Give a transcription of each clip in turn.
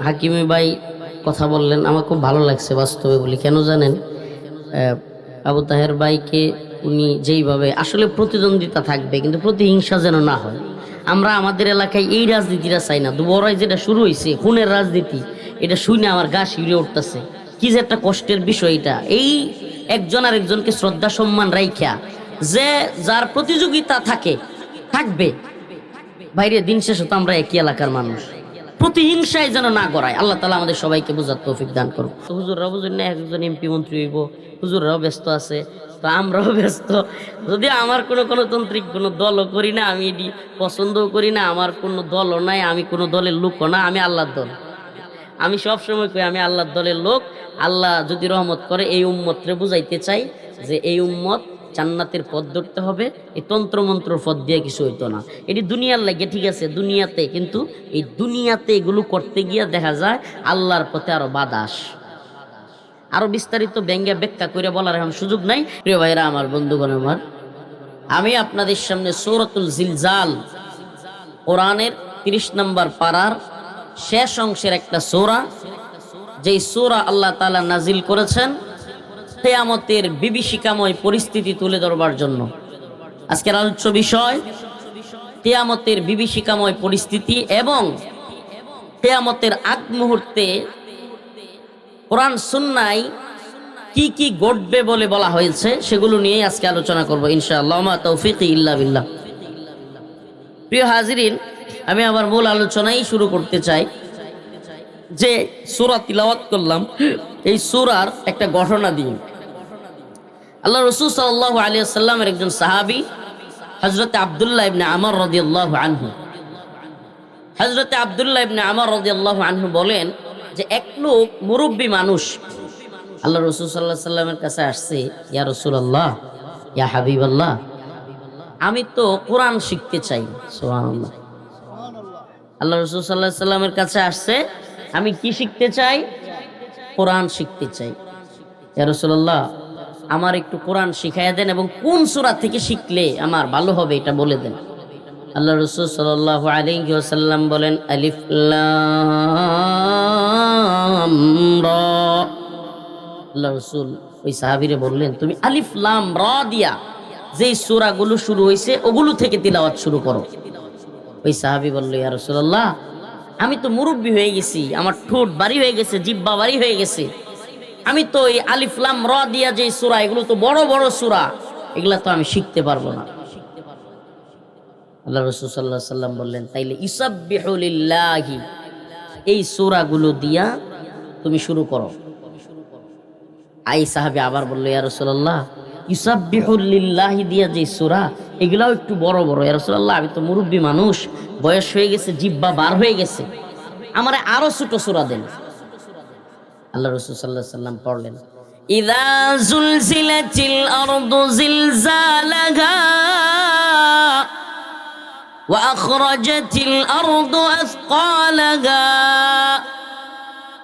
হাকিমি ভাই কথা বললেন, আমার খুব ভালো লাগছে বাস্তবে বলি। কেন জানেন? আবু তাহের ভাইকে উনি যেইভাবে আসলে প্রতিদ্বন্দ্বিতা থাকবে, কিন্তু প্রতিহিংসা যেন না হয়। আমরা আমাদের এলাকায় এই রাজনীতিটা চাই না। দুবরাই যেটা শুরু হয়েছে খুনের রাজনীতি, এটা শুনে আমার গা শিউরে উঠতেছে। কি যে একটা কষ্টের বিষয় এটা। এই একজন আর একজনকে শ্রদ্ধা সম্মান রাইখা যে যার প্রতিযোগিতা থাকবে বাইরে, দিন শেষ হতো আমরা একই এলাকার মানুষ। প্রতিহিংসায় যেন না গড়ায়। আল্লাহ তাআলা আমাদের সবাইকে বোঝার তৌফিক দান করুন। তো হুজুররাও বুঝুন না, একজন এমপি মন্ত্রী হইব, হুজুররাও ব্যস্ত আছে, তো আমরাও ব্যস্ত। যদি আমার কোনো গণতান্ত্রিক কোনো দলও করি না, আমি এটি পছন্দও করি না, আমার কোনো দলও নাই, আমি কোনো দলের লোকও না, আমি আল্লাহর দল। আমি সবসময় কই আমি আল্লাহর দলের লোক। আল্লাহ যদি রহমত করে এই উম্মতরে বুঝাইতে চাই যে এই উম্মত জান্নাতের পথ ধরতে হবে, এই তন্ত্রমন্ত্রর পথ দিয়ে কিছু হইতো না। এটি দুনিয়ার লাগে ঠিক আছে, দুনিয়াতে, কিন্তু এই দুনিয়াতে এগুলো করতে গিয়ে দেখা যায় আল্লাহর পথে আরো বাদাস। আরো বিস্তারিত ব্যঙ্গে ব্যাখ্যা করে বলার এখন সুযোগ নাই। প্রিয় ভাইরা আমার, বন্ধুগণ আমার, আমি আপনাদের সামনে সূরাতুল জিলজাল, কোরআনের 30 নম্বর পারার শেষ অংশের একটা সূরা, যেই সূরা আল্লাহ তাআলা নাজিল করেছেন কিয়ামতের বিভীষিকাময় পরিস্থিতি তুলে ধরবার জন্য। আজকের আলোচ্য বিষয় কিয়ামতের বিভীষিকাময় পরিস্থিতি এবং কিয়ামতের আগ মুহূর্তে কোরআন সুন্নাহয় কি কি ঘটবে বলে বলা হয়েছে সেগুলো নিয়ে আজকে আলোচনা করব ইনশাআল্লাহ। মা তৌফিকি ইল্লা বিল্লাহ। প্রিয় হাজিরিন, আমি আবার মূল আলোচনাই শুরু করতে চাই। যে সূরা তিলাওয়াত করলাম, এই সূরার একটা ঘটনা দিয়ে। আল্লাহ রাসূল সাল্লাল্লাহু আলাইহি ওয়াসাল্লামের একজন সাহাবী হযরত আব্দুল্লাহ ইবনে আমর রাদিয়াল্লাহু আনহু, হযরত আব্দুল্লাহ ইবনে আমর রাদিয়াল্লাহু আনহু বলেন যে এক লোক মুরব্বী মানুষ আল্লাহ রাসূল সাল্লাল্লাহু আলাইহি ওয়াসাল্লামের কাছে আসছে, ইয়া রাসূলুল্লাহ, ইয়া হাবিবাল্লাহ, আমি তো কোরআন শিখতে চাই। সুবহানাল্লাহ। আল্লাহ রাসূল সাল্লাল্লাহু আলাইহি ওয়াসাল্লামের কাছে আসছে, আমি কি শিখতে চাই? কোরআন শিখতে চাই। ইয়া রাসূলুল্লাহ, আমার একটু কোরআন শিখাইয়া দেন এবং কোন সূরা থেকে শিখলে আমার ভালো হবে এটা বলে দেন। আল্লাহ রাসূল সাল্লাল্লাহু আলাইহি ওয়াসাল্লাম বলেন, আলিফ লাম রা। আল্লাহ রাসূল ওই সাহাবীরে বললেন, তুমি আলিফ লাম রা দিয়া যেই সূরাগুলো শুরু হইছে ওগুলো থেকে তিলাওয়াত শুরু করো। ওই সাহাবী বলল, ইয়া রাসূলুল্লাহ, আমি তো মুরব্বি হয়ে গেছি, আমার ঠোঁট ভারী হয়ে গেছে, জিহ্বা ভারী হয়ে গেছে, আমি তো এই আলিফ লাম রা দিয়া যে সূরা, এগুলো তো বড় বড় সূরা, এগুলা তো আমি শিখতে পারবো না। আল্লাহ রাসূল সাল্লাল্লাহু আলাইহি ওয়াসাল্লাম বললেন, তাইলে ইসাব্বিহু লিল্লাহি, এই সূরাগুলো দিয়া তুমি শুরু করো। আই সাহাবী আবার বলল, ইয়া রাসূলুল্লাহ, ইসাব্বিহু লিল্লাহি দিয়া যে সূরা, এগুলাও একটু বড় বড়। ইয়া রাসূলুল্লাহ, আমি তো মুরব্বী মানুষ, বয়স হয়ে গেছে, জিহ্বা বার হয়ে গেছে, আমারে আরো ছোট সূরা দেন। আল্লাহ রাসূল সাল্লাল্লাহু আলাইহি ওয়াসাল্লাম পড়লেন, ইযা যুলজিলাতিল আরদু জিলজালাহা ওয়া আখরাজাতিল আরদু আসকালাহা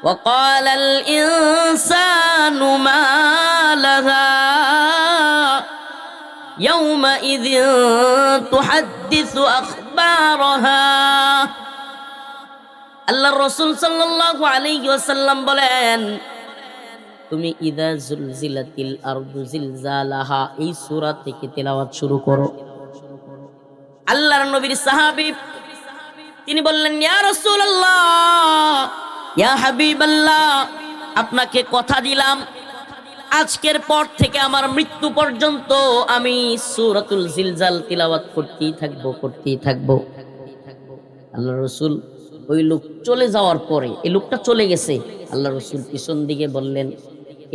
ওয়া ক্বালাল ইনসানু মা লাহা ইয়াওমাইযিন তুহাদ্দিসু আখবারাহা। আল্লাহ রাসূল সাল্লাল্লাহু আলাইহি ওয়াসাল্লাম বলেন, তুমি ইযা যুলজিলাতিল আরদু জিলজালাহা এই সূরা থেকে তেলাওয়াত শুরু করো। আল্লাহর নবীর সাহাবী তিনি বললেন, ইয়া রাসূলুল্লাহ, ইয়া হাবিবাল্লাহ, আপনাকে কথা দিলাম আজকের পর থেকে আমার মৃত্যু পর্যন্ত আমি সূরাতুল জিলজাল তিলাওয়াত করতেই থাকবো। আল্লাহ রাসূল ওই লোক চলে যাওয়ার পরে, এই লোকটা চলে গেছে, আল্লাহ রাসূল পিছন দিকে বললেন,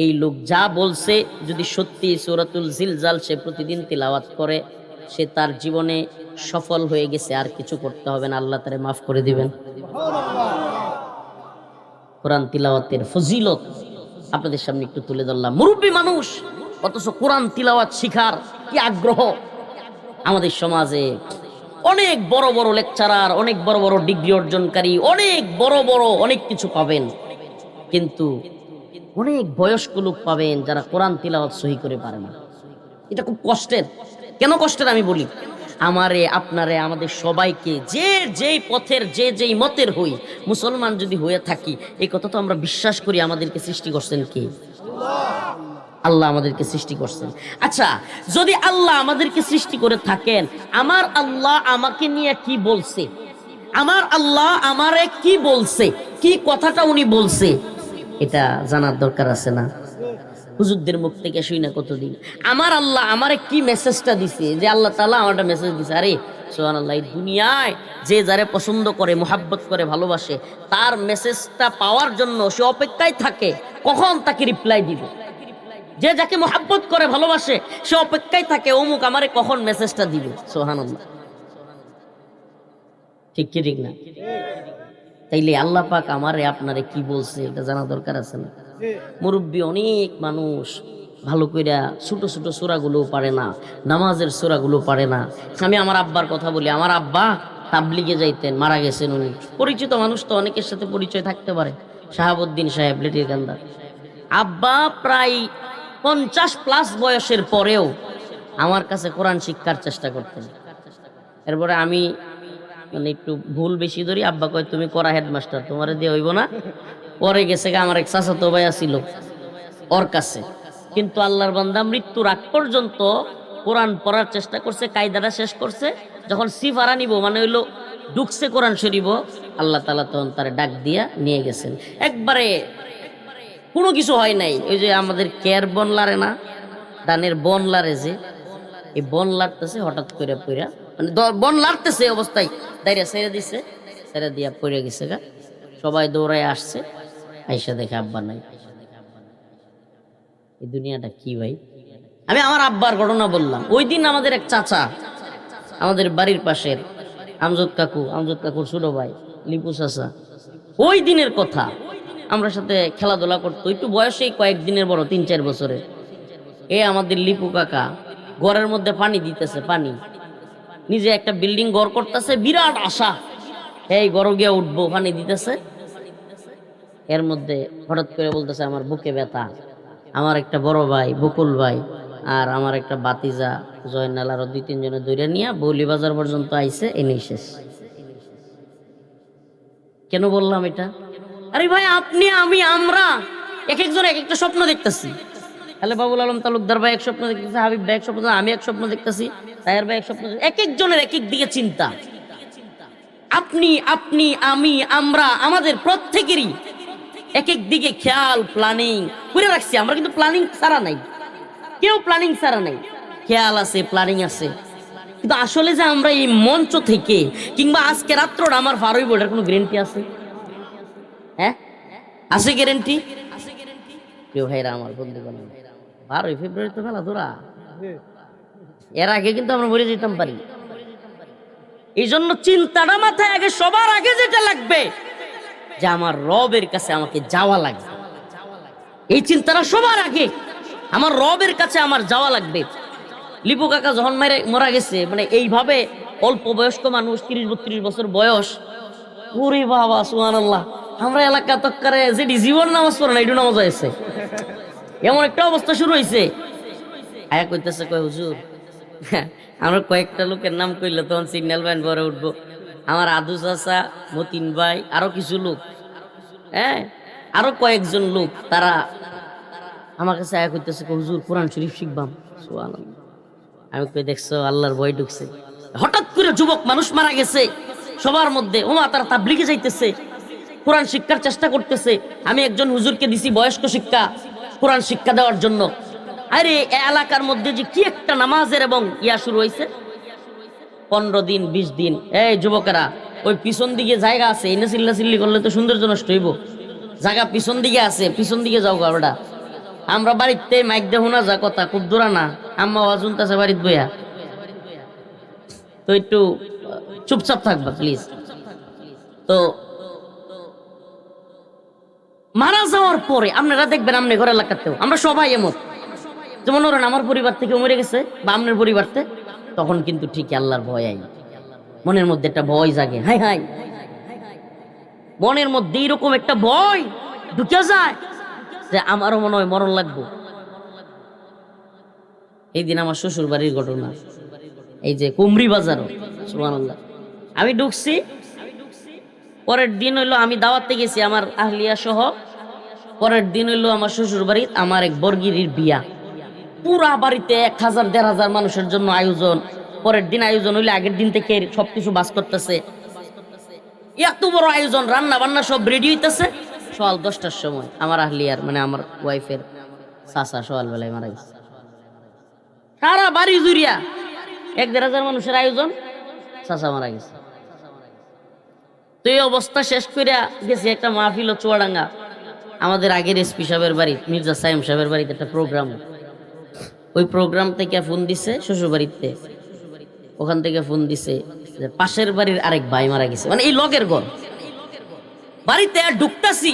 এই লোক যা বলছে যদি সত্যি সূরাতুল জিলজাল সে প্রতিদিন তিলাওয়াত করে, সে তার জীবনে সফল হয়ে গেছে, আর কিছু করতে হবে না, আল্লাহ তারে মাফ করে দিবেন। কোরআন তিলাওয়াতের ফজিলত আপনাদের সামনে একটু তুলে ধরলাম। মুরব্বী মানুষ অথচ কোরআন তিলাওয়াত শিখার কি আগ্রহ। আমাদের সমাজে অনেক বড় বড় লেকচারার, অনেক বড় বড় ডিগ্রি অর্জনকারী, অনেক বড় বড় অনেক কিছু পাবেন, কিন্তু অনেক বয়স্ক লোক পাবেন যারা কোরআন তিলাওয়াত সহি করে পারে না। এটা খুব কষ্টের। কেন কষ্টের আমি বলি, আমারে আপনারে আমাদের সবাইকে যে যেই পথের যে যেই মতের হই মুসলমান যদি হয়ে থাকি, এই কথা তো আমরা বিশ্বাস করি আমাদেরকে সৃষ্টি করছেন কে? আল্লাহ আমাদেরকে সৃষ্টি করছেন। আচ্ছা, যদি আল্লাহ আমাদেরকে সৃষ্টি করে থাকেন, আমার আল্লাহ আমাকে নিয়ে কি বলছে, আমার আল্লাহ আমারে কি বলছে, কি কথাটা উনি বলছে, এটা জানার দরকার আছে না? হুজুরদের মুখ থেকে শুই না কতদিন আমার আল্লাহ আমারে কি মেসেজটা দিছে, যে আল্লাহ তাআলা আমারটা মেসেজ দিছে। আরে সুবহানাল্লাহ, এই দুনিয়ায় যে যারে পছন্দ করে, মোহাব্বত করে, ভালোবাসে, তার মেসেজটা পাওয়ার জন্য সে অপেক্ষায় থাকে কখন তাকে রিপ্লাই দিবে। যে যাকে মোহাব্বত করে, ভালোবাসে, সে অপেক্ষায় থাকে অমুক আমারে কখন মেসেজটা দিবে। সুবহানাল্লাহ, ঠিক কি ঠিক না? তাইলে আল্লাহ পাক আমারে আপনারে কি বলছে এটা জানা দরকার আছে না? মুরব্বী অনেক মানুষ ভালো কইরা ছোট ছোট সূরাগুলো পারে না, নামাজের সূরাগুলো পারে না। আমি আমার আব্বার কথা বলি, আমার আব্বা তাবলিগে যাইতেন, মারা গেছেন উনি। পরিচিত মানুষ তো অনেকের সাথে পরিচয় থাকতে পারে, শাহাবুদ্দিন সাহেব লেটির গান্দার। আব্বা প্রায় 50+ বয়সের পরেও আমার কাছে কোরআন শিক্ষার চেষ্টা করতেন। এরপরে আমি মানে একটু ভুল বেশি ধরি, আব্বা কয় তুমি করা হেডমাস্টার, তোমার দিয়ে হইব না। পরে গেছে আমার এক চাচাতো ভাই ছিল ওর কাছে, কিন্তু আল্লাহর বান্দা মৃত্যুর আগ পর্যন্ত কোরআন পড়ার চেষ্টা করছে, কায়দাটা শেষ করছে। যখন সিফারা নিব মানে হইলো ঢুকছে কোরআন শরীফ, আল্লাহ তাআলা তখন তার ডাক দিয়া নিয়ে গেছেন। একবারে কোনো কিছু হয় নাই। ওই যে আমাদের কেয়ার বন লারে না, ধানের বন লারে, যে এই বন লাড়তেছে হঠাৎ করে পইরা, মানে বন লাড়তেছে অবস্থায় দাইরা ছেড়ে দিছে, ছেড়ে দিয়া পড়ে গেছে গা। সবাই দৌড়ায় আসছে, আইসা দেখে আব্বা নাই। এই দুনিয়াটা কি ভাই? আমি আমার আব্বার ঘটনা বললাম। ওই দিন আমাদের এক চাচা, আমাদের বাড়ির পাশের আমজদ কাকুর ছোট ভাই লিপু চাচা, ওই দিনের কথা, আমরা সাথে খেলাধুলা করতো, একটু বয়সেই কয়েকদিনের বড়, 3-4 বছরের। এ আমাদের লিপু কাকা ঘরের মধ্যে পানি দিতেছে, পানি নিজে একটা বিল্ডিং ঘর করতেছে, বিরাট আশা এই ঘর গিয়ে উঠবো, পানি দিতেছে। এর মধ্যে হঠাৎ করে বলতেছে আমার বুকে ব্যথা। আমার একটা বড় ভাই বকুল ভাই আর আমার একটা বাতিজা জয়নাল আরো 2-3 জনে দৌড়ে নিয়ে বৌলি বাজার পর্যন্ত আইছে, এনেই শেষ। কেন বললাম এটা? আরে ভাই, আপনি আমি আমরা এক একজন এক একটা স্বপ্ন দেখতেছি। তাহলে বাবুল আলম তালুকদার ভাই এক স্বপ্ন দেখতেছে, হাবিব ভাই এক স্বপ্ন, আমি এক স্বপ্ন দেখতেছি, তাহের ভাই এক স্বপ্ন, এক একজনের এক এক দিকে চিন্তা। আপনি আপনি আমি আমরা, আমাদের প্রত্যেকেরই এক এক দিকে খেয়াল, প্ল্যানিং করে রাখছি আমরা, কিন্তু প্ল্যানিং ছাড়া নাই, কেউ প্ল্যানিং ছাড়া নাই। খেয়াল আছে, প্ল্যানিং আছে, কিন্তু আসলে যে আমরা এই মঞ্চ থেকে কিংবা আজকে রাত্রটা আমার পার হইব এটার কোনো গ্যারান্টি আছে? হ্যাঁ, আছে গ্যারান্টি? প্রিয় ভাইরা আমার, বন্ধুগণ, 12 ফেব্রুয়ারি তো মেলা ধরা, এর আগে কিন্তু আমরা মরে যেতাম পারি। এই জন্য চিন্তাটা মাথায় আগে, সবার আগে যেটা লাগবে যে আমার রবের কাছে আমাকে যাওয়া লাগবে। এই চিন্তাটা সবার আগে, আমার রবের কাছে আমার যাওয়া লাগবে। লিপু কাকা যখন মারা গেছে, মানে এইভাবে অল্প বয়স্ক মানুষ, 30-32 বছর বয়স, ওরে বাবা সুবহানাল্লাহ, আমরা এলাকা তক্কারে যেটি জীবন নামাজ পড়ে না এটু নামাজ হয়েছে, এমন একটা অবস্থা শুরু হয়েছে। আয়া কইতেছে, কয় হুজুর, আমরা কয়েকটা লোকের নাম কইলে তখন সিগন্যাল ভ্যান ভরে উঠবো। আমার আদু চাচা, মতিন ভাই, আরো কিছু লোক, হ্যাঁ আরো কয়েকজন লোক, তারা আমার কাছে আয়া কইতেছে, হুজুর কোরআন শরীফ শিখবাম। সুবহানাল্লাহ। আমি কই, দেখছো আল্লাহর ভয় ঢুকছে। হঠাৎ করে যুবক মানুষ মারা গেছে সবার মধ্যে, ওমা তারা তাবলিগে যাইতেছে, কোরআন শিক্ষার চেষ্টা করতেছে। আমি একজন হুজুরকে দিছি বয়স্ক শিক্ষা, কোরআন শিক্ষা দেওয়ার জন্য। আরে এলাকার মধ্যে যে কি একটা নামাজের এবং ইয়া শুরু হয়েছে, 15 দিন 20 দিন। এই যুবকেরা, ওই পিছন দিকে জায়গা আছে, এনে চিল্লা চিল্লি করলে তো সৌন্দর্য নষ্ট হইব। জায়গা পিছন দিকে আছে, পিছন দিকে যাও গাড়া। আমরা বাড়িতে মাইক দেখো না, যা কথা খুব দূরা না, আম্মা আওয়াজ শুনতেছে বাড়িতে বইয়া, তো একটু চুপচাপ থাকবা প্লিজ। তো মারা যাওয়ার পরে আপনারা দেখবেন, আপনার ঘর এলাকাতেও আমরা সবাই এমন, যেমন ওরা আমার পরিবার থেকে মরে গেছে বা আপনার পরিবার থেকে, তখন কিন্তু ঠিক আল্লাহর ভয় আই, মনের মধ্যে একটা ভয় জাগে। হাই হাই, মনের মধ্যে এরকম একটা ভয় ঢুকে যায় যে আমারও মনে হয় মরণ লাগবো। এই দিন আমার শ্বশুর বাড়ির ঘটনা, এই যে কুমরি বাজারও, সুবহানাল্লাহ। আমি ঢুকছি, পরের দিন হইলো আমি দাওয়াতে গেছি আমার আহলিয়া সহ, পরের দিন হইলো আমার শ্বশুর বাড়ির আমার এক বর্গিনীর বিয়া, পুরা বাড়িতে 1000-1500 মানুষের জন্য আয়োজন। পরের দিন আয়োজন হইলে আগের দিন থেকে সবকিছু বাস করতেছে, এত বড় আয়োজন, রান্না বান্না সব রেডি হইতেছে। সকাল 10টার সময় আমার আহলিয়ার মানে আমার ওয়াইফের চাচা সকালবেলায় মারা গেছে। সারা বাড়ি জুড়িয়া 1-1500 মানুষের আয়োজন, চাচা মারা গেছে। তো এই অবস্থা শেষ করিয়া গেছি একটা মাহফিল চুয়াডাঙ্গা, আমাদের আগের এসপি সাহেবের বাড়ি মির্জা সাইম সাহেবের বাড়িতে একটা প্রোগ্রাম। ওই প্রোগ্রাম থেকে ফোন দিছে শ্বশুর বাড়িতে, ওখান থেকে ফোন দিছে যে পাশের বাড়ির আরেক ভাই মারা গেছে, মানে এই লগের ঘর। বাড়িতে আর ঢুকতাছি,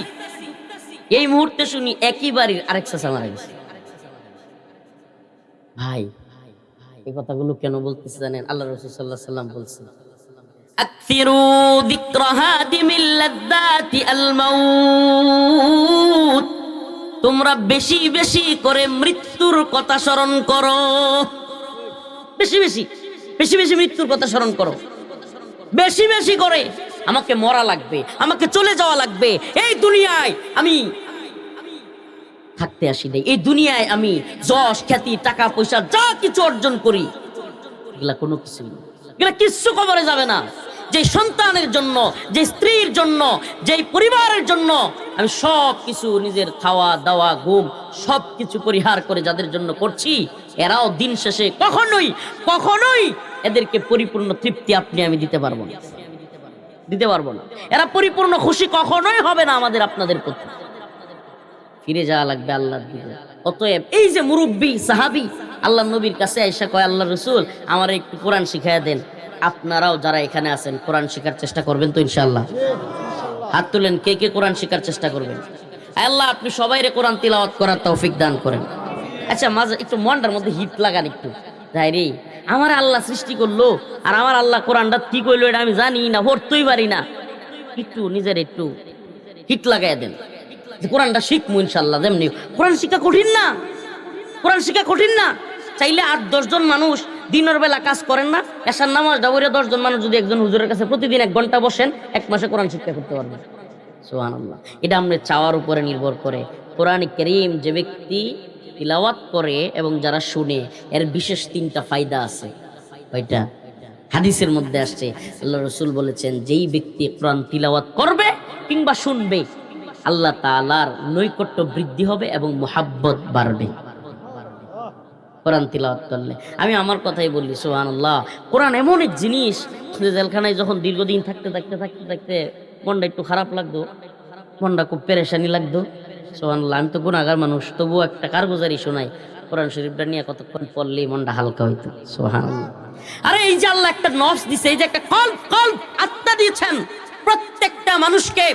এই মুহূর্তে শুনি একই বাড়ির আরেক চাচা মারা গেছে। ভাই এই কথাগুলো কেন বলতেছে জানেন? আল্লাহ রাসূল সাল্লাল্লাহু আলাইহি ওয়াসাল্লাম বলছেন, আকসিরু যিকরা হাদিমিল লাযযাতি আল মাউত, তোমরা বেশি বেশি করে মৃত্যুর কথা স্মরণ করো, বেশি বেশি বেশি বেশি মৃত্যুর কথা স্মরণ করো, বেশি বেশি করে। আমাকে মরা লাগবে, আমাকে চলে যাওয়া লাগবে, এই দুনিয়ায় আমি থাকতে আসি নাই, এই দুনিয়ায় আমি যশ খ্যাতি টাকা পয়সা যা কিছু অর্জন করি এগুলা কোনো কিছু না, এগুলা কিচ্ছু কবরে যাবে না। যে সন্তানের জন্য, যে স্ত্রীর জন্য, যে পরিবারের জন্য আমি সব কিছু নিজের খাওয়া দাওয়া ঘুম সব কিছু পরিহার করে যাদের জন্য করছি, এরাও দিন শেষে কখনোই কখনোই এদেরকে পরিপূর্ণ তৃপ্তি আপনি আমি দিতে পারবো না, দিতে পারবো না। এরা পরিপূর্ণ খুশি কখনোই হবে না আমাদের আপনাদের প্রতি। ফিরে যাওয়া লাগবে আল্লাহর দিকে। অতএব এই যে মুরব্বী সাহাবী আল্লাহ নবীর কাছে আয়েশা কয়, আল্লাহ রাসূল আমার একটু কোরআন শিখাইয়া দেন। আপনারাও যারা এখানে আছেন কোরআন শেখার চেষ্টা করবেন তো ইনশাআল্লাহ? হাত তুলেন কে কে কোরআন শেখার চেষ্টা করবেন। আল্লাহ আপনি সবাইরে কোরআন তিলাওয়াত করার তৌফিক দান করেন। আচ্ছা মাঝে একটু মনটার মধ্যে হিট লাগান একটু, যাই রে আমার আল্লাহ সৃষ্টি করলো আর আমার আল্লাহ কোরআনটা কি কইলো এটা আমি জানি না, পড়তেই পারি না, একটু নিজের একটু হিট লাগাই দেন যে কোরআনটা শিখবো ইনশাআল্লাহ। যেমনি কোরআন শিক্ষা কঠিন না, কোরআন শিক্ষা কঠিন না। চাইলে 8-10 জন মানুষ দিনের বেলা কাজ করেন না, এশার নামাজ দাওরে 10 জন মানুষ যদি একজন হুজুরের কাছে প্রতিদিন 1 ঘন্টা বসেন, 1 মাসে কোরআন শিক্ষা করতে পারবেন। সুবহানাল্লাহ। এটা আমরা চাওয়ার উপরে নির্ভর করে। কোরআন কারীম যে ব্যক্তি তিলাওয়াত করে এবং যারা শুনে, এর বিশেষ 3টা ফায়দা আছে। ওইটা হাদিসের মধ্যে আসছে, আল্লাহ রাসূল বলেছেন যেই ব্যক্তি কোরআন তিলাওয়াত করবে কিংবা শুনবে, আল্লাহ তাআলার নৈকট্য বৃদ্ধি হবে এবং মুহাব্বত বাড়বে কোরআন তিলাওয়াত করলে। আমি আমার কথাই বলি, সুবহানাল্লাহ। কোরআন এমন এক জিনিস যে জেলখানায় যখন দীর্ঘদিন থাকতে থাকতে থাকতে থাকতে মনটা একটু খারাপ লাগতো, মনটা খুব পেরেশানি লাগতো, সুবহানাল্লাহ। আমি তো গুনাহগার মানুষ, তবুও একটা কারগুজারি শোনাই, কোরআন শরীফটা নিয়ে কতক্ষণ পড়লেই মনটা হালকা হইতো। সুবহানাল্লাহ। আরে এই যে আল্লাহ একটা নফস দিছে, এই যে একটা কল্প আত্মা দিয়েছেন প্রত্যেকটা মানুষকে,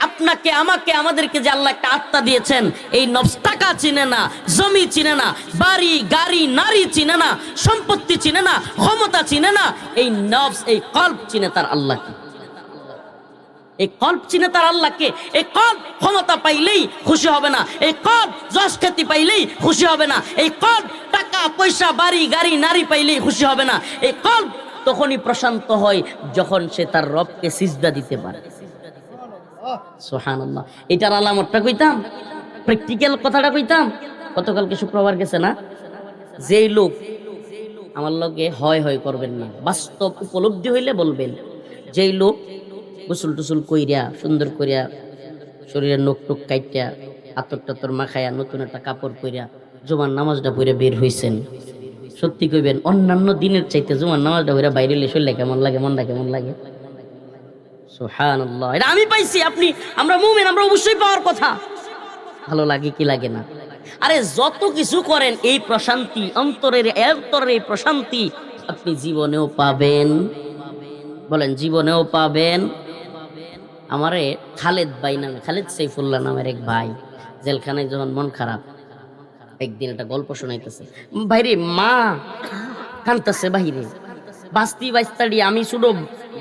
আপনাকে আমাকে আমাদেরকে যে আল্লাহ একটা আত্মা দিয়েছেন, এই নফস টাকা চিনে না, জমি চিনে না, বাড়ি গাড়ি নারী চিনে না, সম্পত্তি চিনে না, ক্ষমতা চিনে না। এই নফস এই কল্প চিনে তার আল্লাহকে, এই কল্প চিনে তার আল্লাহকে। এই কল্প ক্ষমতা পাইলেই খুশি হবে না, এই কল্প যশ খ্যাতি পাইলেই খুশি হবে না, এই কল্প টাকা পয়সা বাড়ি গাড়ি নারী পাইলেই খুশি হবে না। এই কল্প তখনই প্রশান্ত হয় যখন সে তার রবকে সিজদা দিতে পারে। সুবহানাল্লাহ। এটার আলামতটা কইতাম, প্র্যাকটিক্যাল কথাটা কইতাম। গতকালকে শুক্রবার গেছে না, যেই লোক আমার লগে হয় হয় করবেন না, বাস্তব উপলব্ধি হইলে বলবেন। যেই লোক গোসল টুসুল কইরা সুন্দর করিয়া শরীরের নখ টুক কাইটা আতর টাতর মাখায়া নতুন একটা কাপড় পইরা জুমার নামাজটা পড়ে বের হইছেন, সত্যি কইবেন অন্যান্য দিনের চাইতে জুমার নামাজটা পড়ে বাইরে এলে শরীরটা কেমন লাগে, মনটা কেমন লাগে। সুবহানাল্লাহ। এটা আমি পাইছি, আপনি আমরা মুমিন, আমরা অবশ্যই পাওয়ার কথা। ভালো লাগে কি লাগে না? আরে যত কিছু করেন এই প্রশান্তি, অন্তরের এই প্রশান্তি আপনি জীবনেও পাবেন। বলেন জীবনেও পাবেন। আমারে খালেদ ভাই নামে, খালেদ সাইফুল্লাহ নামের এক ভাই জেলখানায় যখন মন খারাপ, একদিন একটা গল্প শোনাইতেছে। ভাইরে মা কানতেছে বাহিরে, বাস্তি বাইস্তাড়ি, আমি শুধু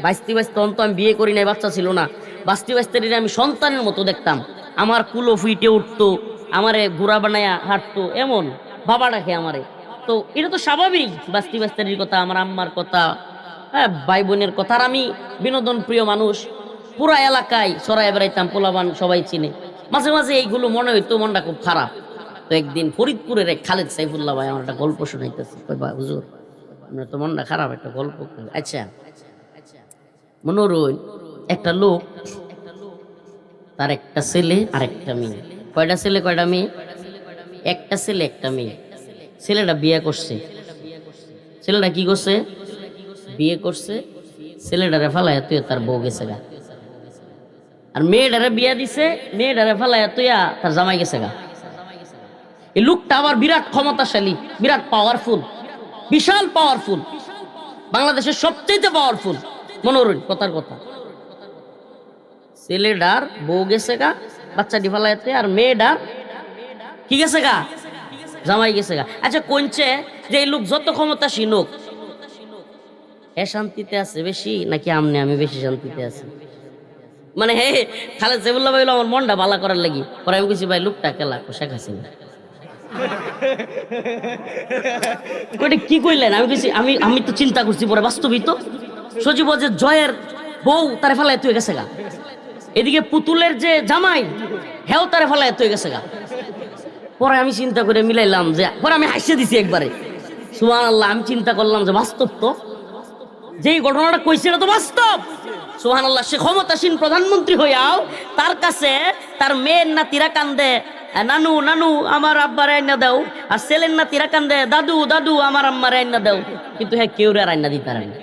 বাস্তি অন্ত আমি বিয়ে করি নাই, বাচ্চা ছিল না, বাস্তি বাইস্তাড়ি আমি সন্তানের মতো দেখতাম। আমার কুলো ফুইটে উঠতো, আমারে ঘোড়া বানায়া হাঁটতো, এমন বাবা ডাকে আমারে। তো এটা তো স্বাভাবিক, বাস্তি বাস্তারির কথা, আমার আম্মার কথা, হ্যাঁ ভাই বোনের কথা। আর আমি বিনোদন প্রিয় মানুষ, পুরা এলাকায় ছড়ায় বেড়াইতাম, পোলাবান সবাই চিনে। মাঝে মাঝে এইগুলো মনে হইতো, মনটা খুব খারাপ। তো একদিন ফরিদপুরের এক খালেদ সাইফুল্লাহ ভাই আমার একটা গল্প শোনাইতেছে। হুজুর আপনার তো মনটা খারাপ, একটা গল্প। আচ্ছা মনে রইল একটা লোক, তার একটা ছেলে আর একটা মেয়ে। কয়টা ছেলে কয়টা মেয়ে? একটা ছেলে একটা মেয়ে। ছেলেটা বিয়ে করছে। ছেলেটা কি করছে? বিয়ে করছে। ছেলেটারে ফালাইয়া তুই তার বউ গেছে গা। আর মেয়েটারে বিয়া দিছে, মেয়েটারে ফালাইয়া তুই তার জামাই গেছে গা। এই লোকটা আবার বিরাট ক্ষমতাশালী, বিরাট পাওয়ারফুল, বিশাল পাওয়ারফুল, বাংলাদেশের সবচেয়ে পাওয়ারফুল। মনোরঞ্জন কথার কথা, ছেলেটার বউ গেছে গা, বাচ্চাটি ফালাইতে, আর মেয়েটার কি গেছে গা? জামাই গেছে গা। আচ্ছা কোনছে যে এই লোক যত ক্ষমতাসীন হোক, এ শান্তিতে আছে বেশি নাকি আমি বেশি শান্তিতে আছি? মানে হে খালেদ সাইফুল্লাহ ভাই আমার মনটা ভালো করার লাগি। পরে আমি কিছু ভাই লোকটা কেলা শেখ হাসিনা। কি কইলেন? আমি কিছু আমি তো চিন্তা করছি, পরে বাস্তবিক তো সজীব যে জয়ের বউ তারে ফেলায় তুই গেছে গা, এদিকে পুতুলের যে জামাই হেও তারে ফেলায় তুই গেছে গা। পরে আমি চিন্তা করে মিলাইলাম, যে পরে আমি হাসিয়ে দিছি একবারে, সুবহানাল্লাহ। আমি চিন্তা করলাম যে বাস্তব তো, যেই ঘটনাটা কইছে এটা তো বাস্তব। সুবহানাল্লাহ। সে ক্ষমতাসীন প্রধানমন্ত্রী হইয়াও তার কাছে তার মেয়ের নাতিরা কান্দে, নানু নানু আমার আব্বার আইনা দাও, আর ছেলের নাতিরা কান্দে, দাদু দাদু আমার আম্মার আইনা দাও। কিন্তু হ্যাঁ কেউ আর আইনা দিতে পারে না।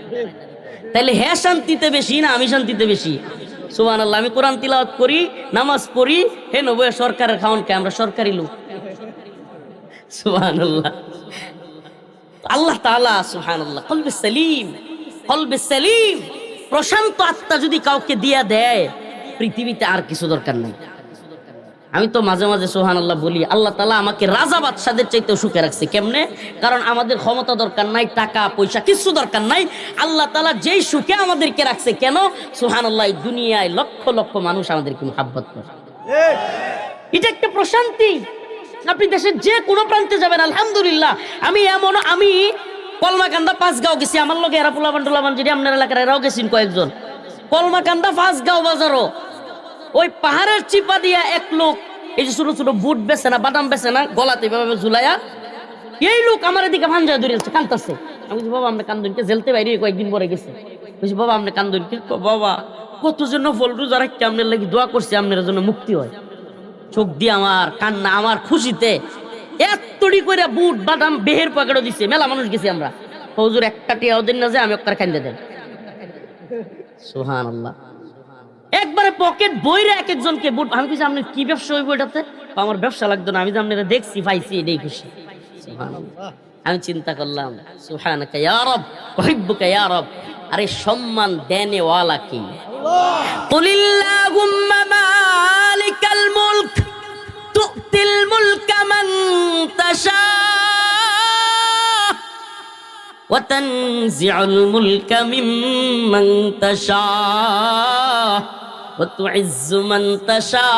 তাইলে হ্যাঁ শান্তিতে বেশি না আমি শান্তিতে বেশি? সুবহানাল্লাহ। আমি কোরআন তিলাওয়াত করি, নামাজ পড়ি, হে নবুয়ে সরকারের খাওন কে, আমরা সরকারি লোক। সুবহানাল্লাহ। আল্লাহ তাআলা সুবহানাল্লাহ কলবে সালিম, কলবে সালিম, প্রশান্ত আত্মা যদি কাউকে দিয়া দেয়, পৃথিবীতে আর কিছু দরকার নাই। আমি তো মাঝে মাঝে সুবহানাল্লাহ বলি, আল্লাহ তাআলা আমাকে রাজা বাদশাদের চাইতেও সুখে রাখছে। কেমনে? কারণ আমাদের ক্ষমতা দরকার নাই, টাকা পয়সা কিছু দরকার নাই। আল্লাহ তাআলা যেই সুখে আমাদেরকে রাখছে, কেন? সুবহানাল্লাহ। এই দুনিয়ায় লক্ষ লক্ষ মানুষ আমাদেরকে মুহাব্বত করে, এটা একটা প্রশান্তি। আপনি দেশের যে কোনো প্রান্তে যাবেন, আলহামদুলিল্লাহ। আমি কলমাকান্দা পাঁচগাঁও গেছি, আমার লোক এরা পোলাবান যদি আপনার এলাকার এরাও গেছেন কয়েকজন। কলমাকান্দা পাঁচগাঁও বাজারও ওই পাহাড়ের চিপা দিয়া এক লোক, এই যে ছোট ছোট বুট বেছে না, বাদাম বেছে না, গলাতে এভাবে ঝুলাইয়া, এই লোক আমার এদিকে ভাঞ্জা ধরেছে, কান্দতেছে। আমি বলছি বাবা আপনি কান্দুনকে, জেলতে বাইরে কয়েকদিন পরে গেছে। বলছি বাবা আপনি কান্দুনকে, বাবা কত জন্য ফল রোজা রাখতে আপনার লাগি দোয়া করছি, আপনার জন্য মুক্তি হয়। চোখ দিয়ে আমার কান্না, আমার খুশিতে এতটি করে বুট বাদাম বেহের পকেটও দিচ্ছে। মেলা মানুষ গেছি আমরা, হুজুর একটা টিয়াও দেন না, যে আমি একটা কান্দে দেন। সুবহানাল্লাহ। একবারে পকেট বইরে এক একজনকে বুট। আমি কিছু আপনি কি ব্যবসা হইব এটাতে? আমার ব্যবসা লাগতো না, আমি যে আপনারা দেখছি পাইছি এটাই খুশি। সুবহানাল্লাহ। আমি চিন্তা করলাম সুবহানাকা ইয়া রব উহিব্বুকা ইয়া রব। আরে সম্মান দেনে ওয়ালা কি? কুলিল্লাহুম্মা মালিকাল মুলক তুতিল মুলকা মান তাশা ওয়া তানজিউল মুলকা মিম্মান তাশা ওয়া তুইজ্জু মান তাশা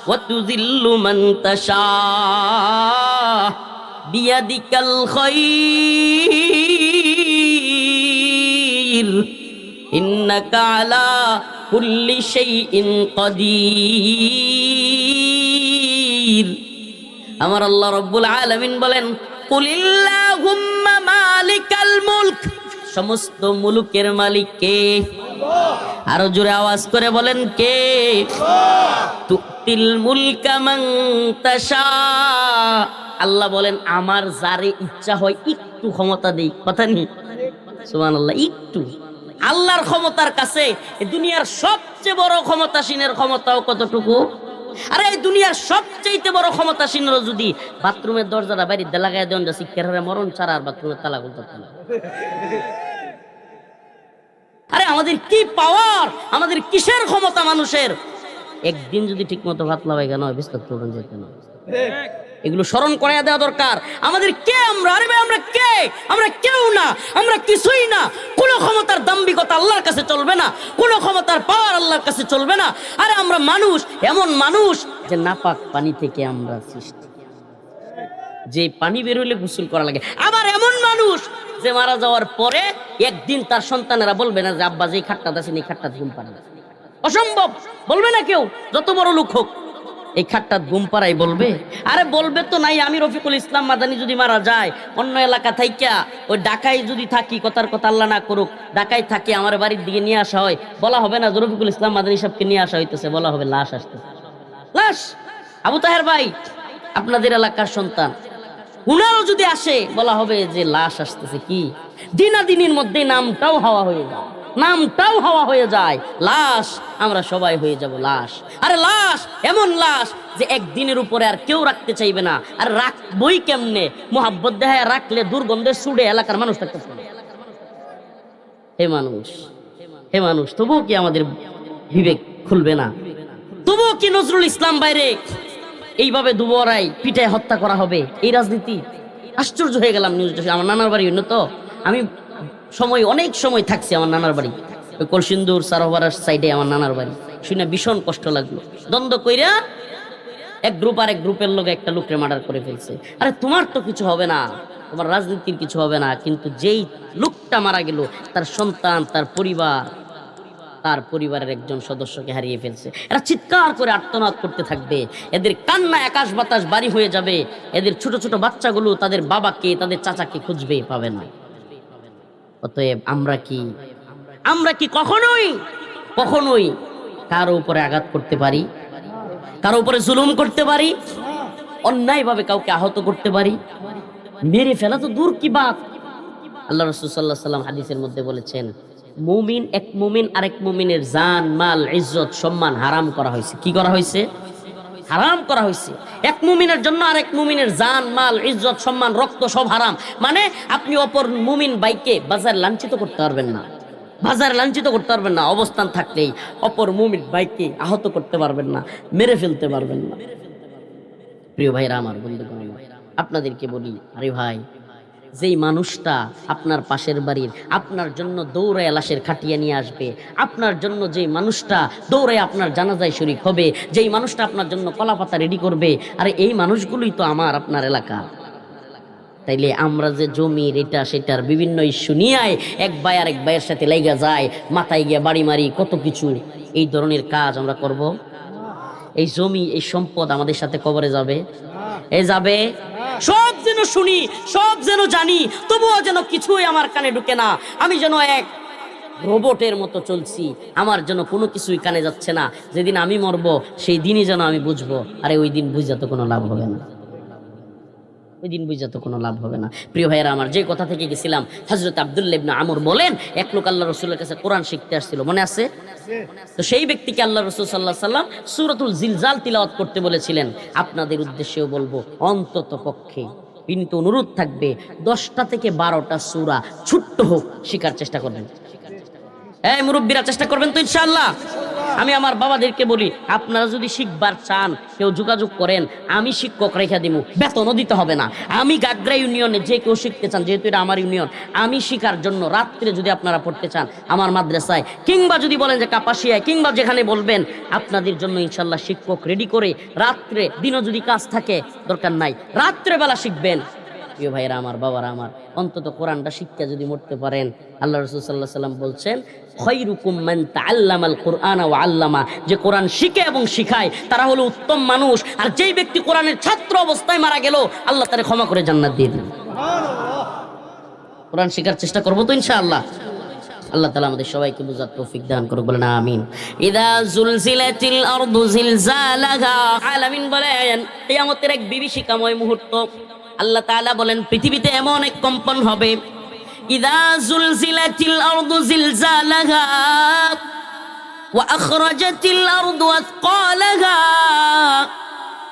ওয়া তুযিল্লু মান তাশা বিয়াদিকাল খায়র ইন্নাকা আলা কুল্লি শাইইন কাদির। আমার আল্লাহ রাব্বুল আলামিন বলেন, কুলিল্লাহুম্মা মালিকাল মুলক, সমস্ত মুলুকের মালিক কে? আরো জোরে আওয়াজ করে বলেন কে? তুতিল মুলকা মান তাশা। আল্লাহ বলেন আমার যারে ইচ্ছা হয় একটু ক্ষমতা দেই, কথা নেই? সুবহানাল্লাহ। একটু আল্লাহর ক্ষমতার কাছে এই দুনিয়ার সবচেয়ে বড় ক্ষমতাসীনের ক্ষমতাও কতটুকু? আরে এই দুনিয়ার সবচেয়ে বড় ক্ষমতাসীনরা যদি বাথরুমের দরজাটা বাইরে লাগাই দেন, যা শিক্ষারে মরণ ছাড়া আর বাথরুমের তালা খুলতে পারে না। আরে আমাদের কি পাওয়ার, আমাদের কিসের ক্ষমতা মানুষের! একদিন যদি ঠিক মতো ভাত লাগাই কেন বিস্তার করবেন যে কেন, এগুলো স্মরণ করাইয়া দেওয়া দরকার। আমাদের কে আমরা? আরে ভাই আমরা কে? আমরা কেউ না, আমরা কিছুই না। কোনো ক্ষমতার দাম্ভিকতা আল্লাহর কাছে চলবে না, কোনো ক্ষমতার পাওয়ার আল্লাহর কাছে চলবে না। আরে আমরা মানুষ, এমন মানুষ যে নাপাক পানি থেকে আমরা সৃষ্টি। যে পানি বের হইলে গোসল করা লাগে। আবার এমন মানুষ যে মারা যাওয়ার পরে একদিন তার সন্তানেরা বলবে না যে আব্বা যে খাটটা আছেন এই খাটটা ঘুম পাড়ান, অসম্ভব, বলবে না কেউ, যত বড় লোক হোক। এই খাটটা ঘুম পাড়াই বলবে? আরে বলবে তো নাই। আমি রফিকুল ইসলাম মাদানী যদি মারা যায় অন্য এলাকা থাইকা ওই ঢাকায় যদি থাকি, কথার কথা আল্লাহ না করুক, ঢাকায় থাকি, আমার বাড়ির দিকে নিয়ে আসা হয়, বলা হবে না যে রফিকুল ইসলাম মাদানী সাহেবকে নিয়ে আসা হইতেছে, বলা হবে লাশ আসতেছে। লাশ আবু তাহের ভাই আপনাদের এলাকার সন্তান, উনারও যদি আসে বলা হবে যে লাশ আসতেছে। কি দিনাদিনের মধ্যে নামটাও হাওয়া হয়ে যায়, নামটাও হাওয়া হয়ে যায়, লাশ, আমরা সবাই হয়ে যাব লাশ। আরে লাশ এমন লাশ যে একদিনের উপরে আর কেউ রাখতে চাইবে না। আর রাখবই কেমনে? মোহাব্বত দেখায় রাখলে দুর্গন্ধে ছুড়ে এলাকার মানুষ থাকতে পারে। হে মানুষ, হে মানুষ, তবুও কি আমাদের বিবেক খুলবে না? তবুও কি নজরুল ইসলাম বাইরে এইভাবে দুবরাই পিটায় হত্যা করা হবে? এই রাজনীতি। আশ্চর্য হয়ে গেলাম নিউজটা। আমার নানার বাড়ি হইল তো, আমি অনেক সময় থাকছি আমার নানার বাড়ি, ওই কলসিন্দুর সারোভারার সাইডে আমার নানার বাড়ি। শুনে ভীষণ কষ্ট লাগলো। দ্বন্দ্ব কইরা এক গ্রুপ আর এক গ্রুপের লোক একটা লোককে মার্ডার করে ফেলছে। আরে তোমার তো কিছু হবে না, তোমার রাজনীতির কিছু হবে না, কিন্তু যেই লোকটা মারা গেল তার সন্তান, তার পরিবার, তার পরিবারের একজন সদস্যকে হারিয়ে ফেলছে। এরা চিৎকার করে আর্তনাদ করতে থাকবে, এদের কান্নায় আকাশ বাতাস বাড়ি হয়ে যাবে। এদের ছোট ছোট বাচ্চাগুলো তাদের বাবাকে, তাদের চাচাকে খুঁজবে, পাবে না। অতএব আমরা কি কখনোই কারো উপরে আঘাত করতে পারি? কারো উপরে জুলুম করতে পারি? অন্যায়ভাবে কাউকে আহত করতে পারি? মেরে ফেলা তো দূর কি বাত। আল্লাহ রাসূল সাল্লাল্লাহু আলাইহি ওয়াসাল্লাম হাদিসের মধ্যে বলেছেন, এক মুমিন আরেক মুমিনের জান, মাল, ইজ্জত, সম্মান হারাম করা হয়েছে। কি করা হয়েছে? হারাম করা হয়েছে। এক মুমিনের জন্য আরেক মুমিনের জান, মাল, ইজ্জত, সম্মান, রক্ত সব হারাম। মানে আপনি অপর মুমিন ভাইকে বাজারে লাঞ্ছিত করতে পারবেন না, বাজারে লাঞ্ছিত করতে পারবেন না। অবস্থান থাকলেই অপর মুমিন ভাইকে আহত করতে পারবেন না, মেরে ফেলতে পারবেন না। প্রিয় ভাইরা আমার, বন্ধুগণ, আপনাদেরকে বলি, আরে ভাই, যেই মানুষটা আপনার পাশের বাড়ির আপনার জন্য দৌড়ায় লাশের খাটিয়া নিয়ে আসবে, আপনার জন্য যেই মানুষটা দৌড়ায় আপনার জানাজায় শরীক হবে, যেই মানুষটা আপনার জন্য কলাপাতা রেডি করবে, আরে এই মানুষগুলোই তো আমার আপনার এলাকা। তাইলে আমরা যে জমির এটা সেটার বিভিন্ন ইস্যু নিয়ে এক ভাই আর এক ভাইয়ের সাথে লাইগা যায়, মাথায় গিয়ে বাড়ি মারি, কত কিছু, এই ধরনের কাজ আমরা করব? এই জমি, এই সম্পদ আমাদের সাথে কবরে যাবে? যাবে? সব যেন শুনি, সব যেন জানি, তবুও যেন কিছুই আমার কানে ঢুকে না। আমি যেন এক রোবটের মতো চলছি, আমার যেন কোনো কিছুই কানে যাচ্ছে না। যেদিন আমি মরবো সেই দিনই যেন আমি বুঝবো, আরে ওই দিন বুঝা তো কোনো লাভ হবে না, ওই দিন বুঝা তো কোনো লাভ হবে না। প্রিয় ভাইয়েরা আমার, যে কথা থেকে গেছিলাম, হযরত আব্দুল্লাহ ইবনে আমর বলেন, এক লোক আল্লাহ রাসূলের কাছে কোরআন শিখতে আসছিল, মনে আছে? তো সেই ব্যক্তিকে আল্লাহ রাসূল সাল্লাল্লাহু আলাইহি ওয়াসাল্লাম সূরাতুল জিলজাল তিলাওয়াত করতে বলেছিলেন। আপনাদের উদ্দেশ্যেও বলবো, অন্তত পক্ষে কিন্তু অনুরোধ থাকবে, 10টা থেকে 12টা সূরা ছোট্ট হোক শিখার চেষ্টা করবেন। এই মুরব্বীরা চেষ্টা করবেন তো ইনশাআল্লাহ? আমি আমার বাবাদেরকে বলি, আপনারা যদি শিখবার চান কেউ যোগাযোগ করেন, আমি শিক্ষক রেখা দিব, বেতনও দিতে হবে না। আমি গাগরা ইউনিয়নে যে কেউ শিখতে চান, যেহেতু এটা আমার ইউনিয়ন, আমি শিখার জন্য রাত্রে যদি আপনারা পড়তে চান আমার মাদ্রাসায়, কিংবা যদি বলেন যে কাপাসিয়ায়, কিংবা যেখানে বলবেন, আপনাদের জন্য ইনশাল্লাহ শিক্ষক রেডি করে রাত্রে, দিনও যদি কাজ থাকে দরকার নাই, রাত্রেবেলা শিখবেন। প্রিয় ভাইরা আমার, বাবারা আমার, অন্তত কোরআনটা শিক্ষা যদি মরতে পারেন, আল্লাহ রাসূল সাল্লাল্লাহু আলাইহি ওয়াসাল্লাম বলছেন, খায়রুকুম মান তাআল্লামাল কুরআনা ওয়া আল্লামা, যে কোরআন শিখে এবং শিখায় তারা হলো উত্তম মানুষ। আর যেই ব্যক্তি কোরআনের ছাত্র অবস্থায় মারা গেল, আল্লাহ তারে ক্ষমা করে জান্নাত দিয়ে দেন। সুবহানাল্লাহ। কোরআন শেখার চেষ্টা করব তো ইনশাআল্লাহ। আল্লাহ তাআলা আমাদের সবাইকে বুঝার তৌফিক দান করুক, বলেন আমিন। ইযা জুলজিলাতিল আরদু জিলজালাহা, আলামিন বলেন কিয়ামতের এক বিভীষিকাময় মুহূর্ত। আল্লাহ তাআলা বলেন পৃথিবীতে এমন এক কম্পন হবে, ইযা জুলজিলাতিল আরদু জিলজালাহা ওয়া আখরাজাতিল আরদু আথকালাহা।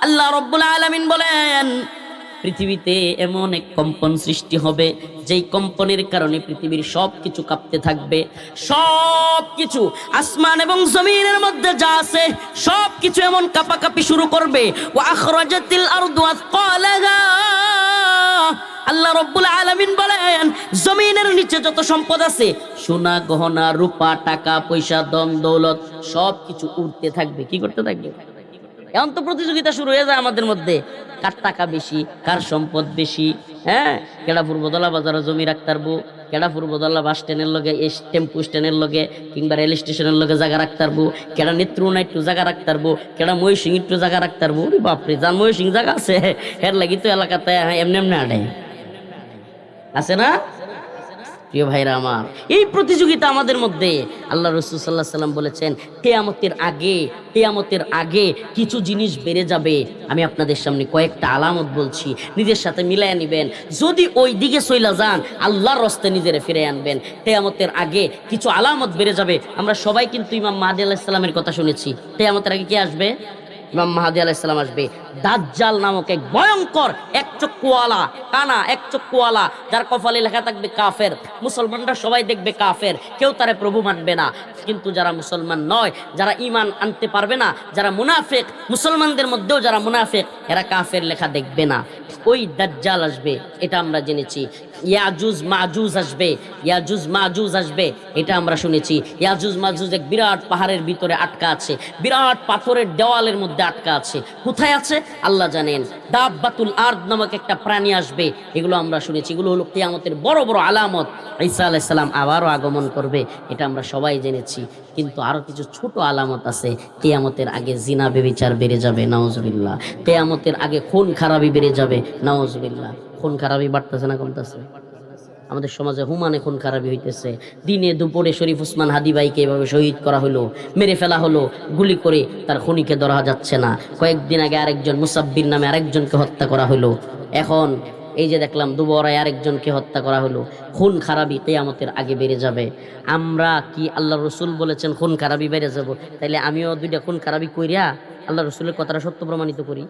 আল্লাহ রাব্বুল আলামিন বলেন পৃথিবীতে এমন এক কম্পন সৃষ্টি হবে, যেই কম্পনের কারণে পৃথিবীর সব কিছু কাঁপতে থাকবে। সব কিছু, আসমান এবং জমিনের মধ্যে যা আছে সব কিছু এমন কাঁপাকাঁপি শুরু করবে। ওয়া আখরাজাতিল আরদু আথকালাহা, আল্লাহ রাব্বুল আলামিন বলেন জমিনের নিচে যত সম্পদ আছে, সোনা গহনা রূপা টাকা পয়সা ধন দৌলত সব কিছু উঠতে থাকবে। কি করতে থাকবে? এখন তো প্রতিযোগিতা শুরু হয়ে যায় আমাদের মধ্যে, কার টাকা বেশি, কার সম্পদ বেশি। হ্যাঁ, কেডা পূর্বদলা বাজারে জমি রাখতারবো, কেডা পূর্বদলা বাস স্ট্যান্ডের লগে, টেম্পু স্ট্যান্ডের লগে কিংবা রেল স্টেশনের লগে জায়গা রাখতারবো, কেডা নেত্রকোনা একটু জায়গা রাখতারবো, কেডা ময়ূরসিং একটু জায়গা রাখতারবো। বাপরে, যার ময়ূরসিং জায়গা আছে এর লাগি তো এলাকাতে এমনি এমনি আড়ে আছে না। প্রিয় ভাইরা আমার, এই প্রতিযোগিতা আমাদের মধ্যে। আল্লাহ রাসূল সাল্লাল্লাহু আলাইহি সাল্লাম বলেছেন কিয়ামতের আগে কিছু জিনিস বেড়ে যাবে। আমি আপনাদের সামনে কয়েকটা আলামত বলছি, নিজের সাথে মিলাইয়া নিবেন। যদি ওই দিকে চইলা যান, আল্লাহর রাস্তে নিজেরে ফিরে আনবেন। কিয়ামতের আগে কিছু আলামত বেড়ে যাবে। আমরা সবাই কিন্তু ইমাম মাহদী আলাইহিস সালামের কথা শুনেছি। কিয়ামতের আগে কে আসবে? ইমাম মাহদী আলাইহিস সালাম আসবে। দাজ্জাল নামক এক ভয়ঙ্কর এক চক্ষুওয়ালা, কানা এক চক্ষুওয়ালা, যার কপালে লেখা থাকবে কাফের। মুসলমানরা সবাই দেখবে কাফের, কেউ তারে প্রভু মানবে না। কিন্তু যারা মুসলমান নয়, যারা ঈমান আনতে পারবে না, যারা মুনাফিক, মুসলমানদের মধ্যেও যারা মুনাফিক, এরা কাফের লেখা দেখবে না। ওই দাজ্জাল আসবে, এটা আমরা জেনেছি। ইয়াজুজ মাজুজ আসবে, এটা আমরা শুনেছি। ইয়াজুজ মাজুজ এক বিরাট পাহাড়ের ভিতরে আটকা আছে, বিরাট পাথরের দেওয়ালের মধ্যে আটকা আছে। কোথায় আছে আল্লাহ জানেন। দাব্বাতুল আরদ নামক একটা প্রাণী আসবে, এগুলো আমরা শুনেছি। এগুলো হলো কিয়ামতের বড় বড় আলামত। ঈসা আলাইহিস সালাম আবারও আগমন করবে, এটা আমরা সবাই জেনেছি। কিন্তু আরো কিছু ছোট আলামত আছে। কিয়ামতের আগে জিনা ব্যভিচার বেড়ে যাবে, নাউজুবিল্লাহ। কিয়ামতের আগে খুন খারাপি বেড়ে যাবে, নাউজুবিল্লাহ। খুন খারাপি বাড়তেছে না কমতেছে? আমাদের সমাজে হুমানে খুন খারাপি হইতেছে। দিনে দুপুরে শরীফ ওসমান হাদি ভাইকে এভাবে শহীদ করা হলো, মেরে ফেলা হলো গুলি করে, তার খুনিকে ধরা যাচ্ছে না। কয়েকদিন আগে আরেকজন মুসাব্বির নামে আরেকজনকে হত্যা করা হলো। এখন এই যে দেখলাম দুবরায় আরেকজনকে হত্যা করা হলো। খুন খারাপি কিয়ামতের আগে বেড়ে যাবে। আমরা কি আল্লাহ রসুল বলেছেন খুন খারাপি বেড়ে যাব, তাইলে আমিও দুইটা খুন খারাপি কইরা আল্লাহ রসুলের কথাটা সত্য প্রমাণিত করি।